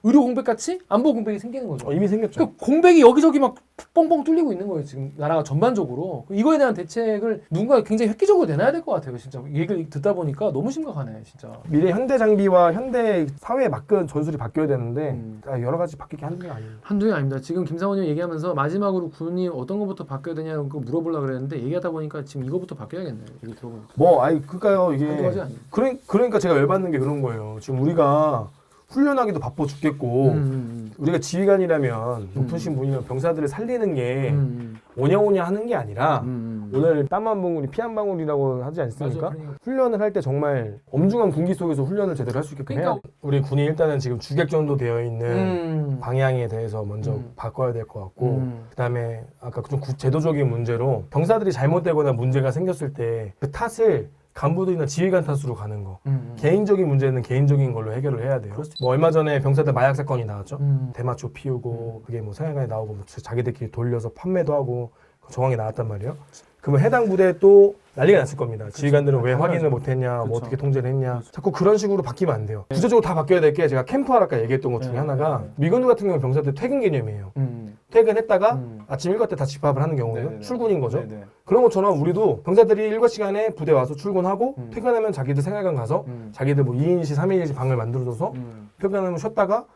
S1: 의료 공백 같이 안보 공백이 생기는 거죠.
S2: 이미 생겼죠.
S1: 그 공백이 여기저기 막 뻥뻥 뚫리고 있는 거예요. 지금 나라가 전반적으로. 이거에 대한 대책을 누군가 굉장히 획기적으로 내놔야 될 것 같아요. 진짜 얘기를 듣다 보니까 너무 심각하네, 진짜.
S2: 미래 현대 장비와 현대 사회에 맞게 전술이 바뀌어야 되는데 여러 가지 바뀌기 한두 개 아니에요.
S1: 한두 개 아닙니다. 지금 김상원님 얘기하면서 마지막으로 군이 어떤 것부터 바뀌어야 되냐고 물어보려고 그랬는데 얘기하다 보니까 지금 이거부터 바뀌어야겠네요. 얘기 들어보니까.
S2: 그러니까요 이게
S1: 한두 가지가 아니에요.
S2: 그러니까 제가 열받는 게 그런 거예요. 지금 우리가 훈련하기도 바빠 죽겠고 우리가 지휘관이라면 높으신 분이면 병사들을 살리는 게 오냐오냐 하는 게 아니라 오늘 땀 한 방울이 피 한 방울이라고 하지 않습니까?
S1: 맞아, 그러니까.
S2: 훈련을 할 때 정말 엄중한 군기 속에서 훈련을 제대로 할 수 있게끔 해야 돼. 우리 군이 일단은 지금 주객 정도 되어 있는 방향에 대해서 먼저 바꿔야 될 것 같고 그다음에 아까 좀 제도적인 문제로 병사들이 잘못되거나 문제가 생겼을 때 그 탓을 간부들이나 지휘관 탓으로 가는 거. 개인적인 문제는 개인적인 걸로 해결을 해야 돼요. 뭐 얼마 전에 병사들 마약 사건이 나왔죠. 대마초 피우고 그게 뭐 생활관에 나오고 뭐 자기들끼리 돌려서 판매도 하고 정황이 나왔단 말이에요. 그러면 해당 부대에 또 난리가 났을 겁니다. 지휘관들은 왜 확인을 못했냐, 뭐 어떻게 통제를 했냐. 자꾸 그런 식으로 바뀌면 안 돼요. 구조적으로 다 바뀌어야 될 게 제가 캠프하라 아까 얘기했던 것 중에 하나가 미군들 같은 경우는 병사들 퇴근 개념이에요. 퇴근했다가 아침 일과 때 다 집합을 하는 경우는 출근인 거죠. 그런 것처럼 우리도 병사들이 일과 시간에 부대 와서 출근하고 퇴근하면 자기들 생활관 가서 자기들 뭐 2인실, 3인실 방을 만들어줘서 퇴근하면 쉬었다가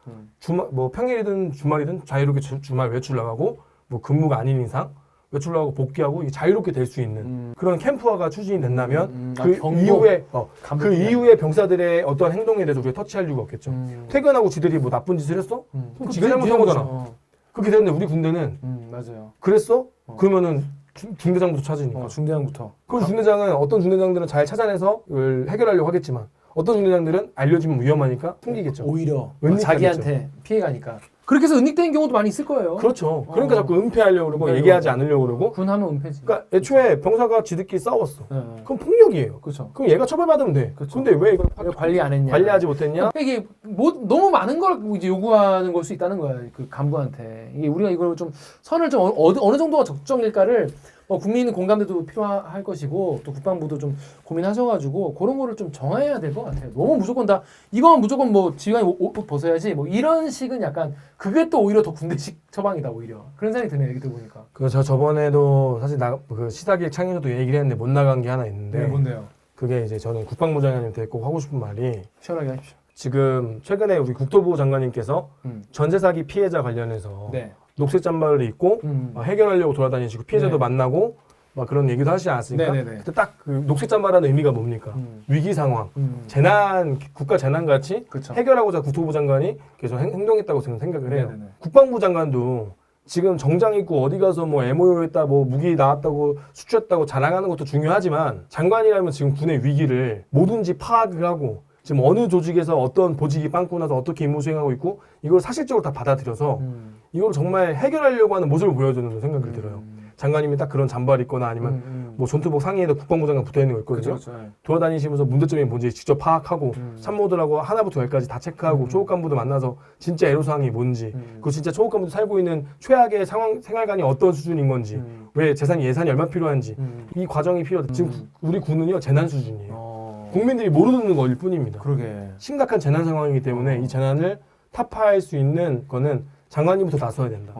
S2: 뭐 평일이든 주말이든 자유롭게 주말 외출 나가고 뭐 근무가 아닌 이상 외출 나가고 복귀하고 이게 자유롭게 될 수 있는 그런 캠프화가 추진이 된다면 그 이후에 병사들의 어떤 행동에 대해서 우리가 터치할 이유가 없겠죠. 퇴근하고 지들이 뭐 나쁜 짓을 했어? 그럼 지가 잘못한 거잖아. 그렇게 되는데 우리 군대는
S1: 맞아요.
S2: 그랬어? 그러면은 중대장부터 찾으니까.
S1: 중대장부터.
S2: 그럼 중대장은 어떤 중대장들은 잘 찾아내서 이걸 해결하려고 하겠지만 어떤 중대장들은 알려지면 위험하니까 숨기겠죠.
S1: 오히려
S2: 은닉하겠죠.
S1: 자기한테 피해가니까. 그렇게 해서 은닉된 경우도 많이 있을 거예요.
S2: 그렇죠. 그러니까 자꾸 은폐하려고 그러고 얘기하지 않으려고 그러고.
S1: 군하면 은폐지.
S2: 그러니까 애초에 병사가 지들끼리 싸웠어.
S1: 네.
S2: 그럼 폭력이에요.
S1: 그렇죠.
S2: 그럼 얘가 처벌받으면 돼. 근데 왜 이걸
S1: 왜 관리 안 했냐?
S2: 관리하지 못했냐?
S1: 이게 너무 많은 걸 이제 요구하는 걸 수 있다는 거야. 그 간부한테. 이게 우리가 이걸 좀 선을 좀 어느 정도가 적정일까를 국민 공감대도 필요할 것이고 또 국방부도 좀 고민하셔가지고 그런 거를 좀 정해야 될 것 같아요. 너무 무조건 이건 무조건 뭐 지휘관이 옷 벗어야지 뭐 이런 식은 약간 그게 또 오히려 더 군대식 처방이다 오히려 그런 생각이 드네요. 얘기 들어보니까.
S2: 저 저번에도 사실 그 시사기획 창의도 얘기를 했는데 못 나간 게 하나 있는데.
S1: 네, 뭔데요?
S2: 그게 이제 저는 국방부 장관님한테 꼭 하고 싶은 말이
S1: 시원하게 하십시오.
S2: 지금 최근에 우리 국토부 장관님께서 전세 사기 피해자 관련해서
S1: 네.
S2: 녹색 잠바를 입고 해결하려고 돌아다니시고 피해자도
S1: 네.
S2: 만나고 막 그런 얘기도 하시지 않았습니까?
S1: 네네네.
S2: 그때 딱 그 녹색 잠바라는 의미가 뭡니까? 위기 상황, 재난, 국가 재난 같이
S1: 그쵸.
S2: 해결하고자 국토부 장관이 계속 행동했다고 저는 생각을 해요.
S1: 네네네.
S2: 국방부 장관도 지금 정장 입고 어디 가서 뭐 MOU 했다, 뭐 무기 나왔다고 수출했다고 자랑하는 것도 중요하지만 장관이라면 지금 군의 위기를 뭐든지 파악을 하고 지금 어느 조직에서 어떤 보직이 빵꾸 나서 어떻게 임무 수행하고 있고 이걸 사실적으로 다 받아들여서 이걸 정말 해결하려고 하는 모습을 보여주는 생각이 들어요. 장관님이 딱 그런 잠바를 입거나 아니면 뭐 존트복 상의에도 국방부 장관 붙어 있는 거 있거든요.
S1: 그쵸.
S2: 돌아다니시면서 문제점이 뭔지 직접 파악하고 참모들하고 하나부터 열까지 다 체크하고 초급 간부도 만나서 진짜 애로사항이 뭔지 그리고 진짜 초급 간부도 살고 있는 최악의 상황 생활관이 어떤 수준인 건지 왜 예산이 얼마 필요한지 이 과정이 필요하다. 지금 우리 군은요 재난 수준이에요. 국민들이 모르는 거일 뿐입니다.
S1: 그러게.
S2: 심각한 재난 상황이기 때문에 이 재난을 타파할 수 있는 거는 장관님부터 나서야 된다.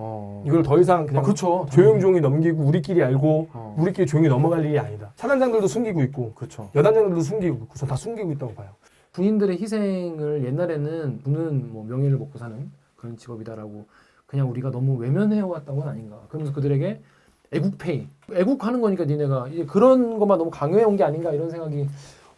S2: 이걸 더 이상 그냥
S1: 그렇죠.
S2: 조용조용히 넘기고 우리끼리 알고 우리끼리 조용히 넘어갈 일이 아니다. 사단장들도 숨기고 있고
S1: 그렇죠.
S2: 여단장들도 숨기고 있고 전 다 숨기고 있다고 봐요.
S1: 군인들의 희생을 옛날에는 군은 뭐 명예를 먹고 사는 그런 직업이다라고 그냥 우리가 너무 외면해 왔던 건 아닌가. 그러면서 그들에게 애국페이, 애국하는 거니까 니네가 이제 그런 것만 너무 강요해 온 게 아닌가 이런 생각이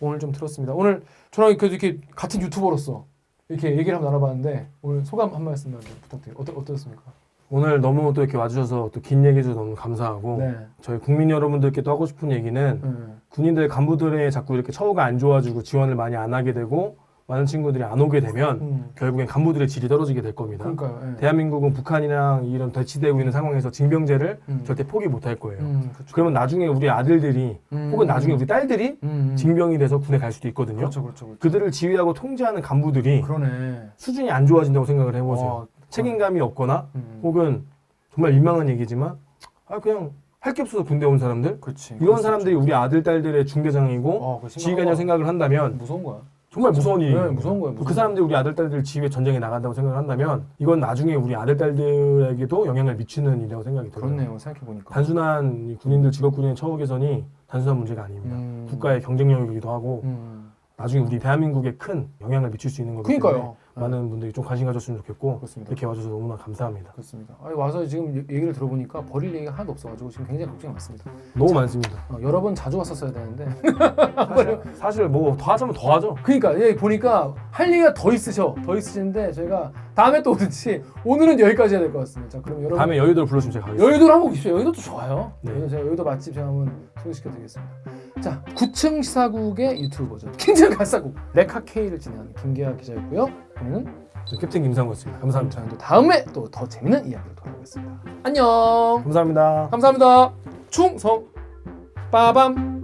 S1: 오늘 좀 들었습니다. 오늘 저랑 그래도 이렇게 같은 유튜버로서 이렇게 얘기를 한번 나눠봤는데 오늘 소감 한 말씀만 부탁드려요. 어떠셨습니까?
S2: 오늘 너무 또 이렇게 와주셔서 또 긴 얘기 해주셔서 너무 감사하고
S1: 네.
S2: 저희 국민 여러분들께 또 하고 싶은 얘기는 군인들 간부들의 자꾸 이렇게 처우가 안 좋아지고 지원을 많이 안 하게 되고 많은 친구들이 안 오게 되면 결국엔 간부들의 질이 떨어지게 될 겁니다.
S1: 그러니까요. 예.
S2: 대한민국은 북한이랑 이런 대치되고 있는 상황에서 징병제를 절대 포기 못 할 거예요.
S1: 그렇죠.
S2: 그러면 나중에 우리 아들들이 혹은 나중에 우리 딸들이 징병이 돼서 군에 갈 수도 있거든요.
S1: 그렇죠.
S2: 그들을 지휘하고 통제하는 간부들이
S1: 그러네.
S2: 수준이 안 좋아진다고 생각을 해보세요. 책임감이 없거나 혹은 정말 민망한 얘기지만 그냥 할 게 없어서 군대 온 사람들
S1: 그렇지.
S2: 이런 사람들이 우리 아들 딸들의 중대장이고 지휘관이라고 생각을 한다면
S1: 무서운 거야.
S2: 정말 무서운 일이에요.
S1: 네, 무서운 거예요.
S2: 그 사람들이 우리 아들 딸들 지휘에 전쟁에 나간다고 생각을 한다면 이건 나중에 우리 아들 딸들에게도 영향을 미치는 일이라고 생각이 들어요.
S1: 그렇네요. 생각해 보니까.
S2: 단순한 이 군인들 직업 군인의 처우 개선이 단순한 문제가 아닙니다. 국가의 경쟁력이기도 하고 나중에 우리 대한민국에 큰 영향을 미칠 수 있는 거기 때문에
S1: 그러니까요.
S2: 많은 분들이 좀 관심 가졌으면 좋겠고
S1: 그렇습니다.
S2: 이렇게 와주셔서 너무나 감사합니다.
S1: 그렇습니다. 아니, 와서 지금 얘기를 들어보니까 버릴 얘기가 하나도 없어가지고 지금 굉장히 걱정이 많습니다.
S2: 너무 많습니다.
S1: 여러 번 자주 왔었어야 되는데.
S2: 사실 뭐 더 하자면 더 하죠.
S1: 그러니까 예, 보니까 할 얘기가 더 있으시는데 저희가 다음에 또 오든지 오늘은 여기까지 해야 될 것 같습니다. 자, 그럼 여러분
S2: 다음에 여의도를 불러주면 제가 가겠습니다.
S1: 여의도를 한번 오십시오. 여의도도 좋아요.
S2: 네.
S1: 제가 여의도 맛집 제가 한번 소개시켜드리겠습니다. 자, 9층 시사국의 유튜브 버전 킹장 갈사국 레카 K를 진행하는 김계아 기자였고요. 저는
S2: 캡틴 김상우였습니다. 감사합니다.
S1: 저는 또 다음에 또 더 재밌는 이야기로 돌아오겠습니다. 안녕.
S2: 감사합니다.
S1: 감사합니다. 충성 빠밤.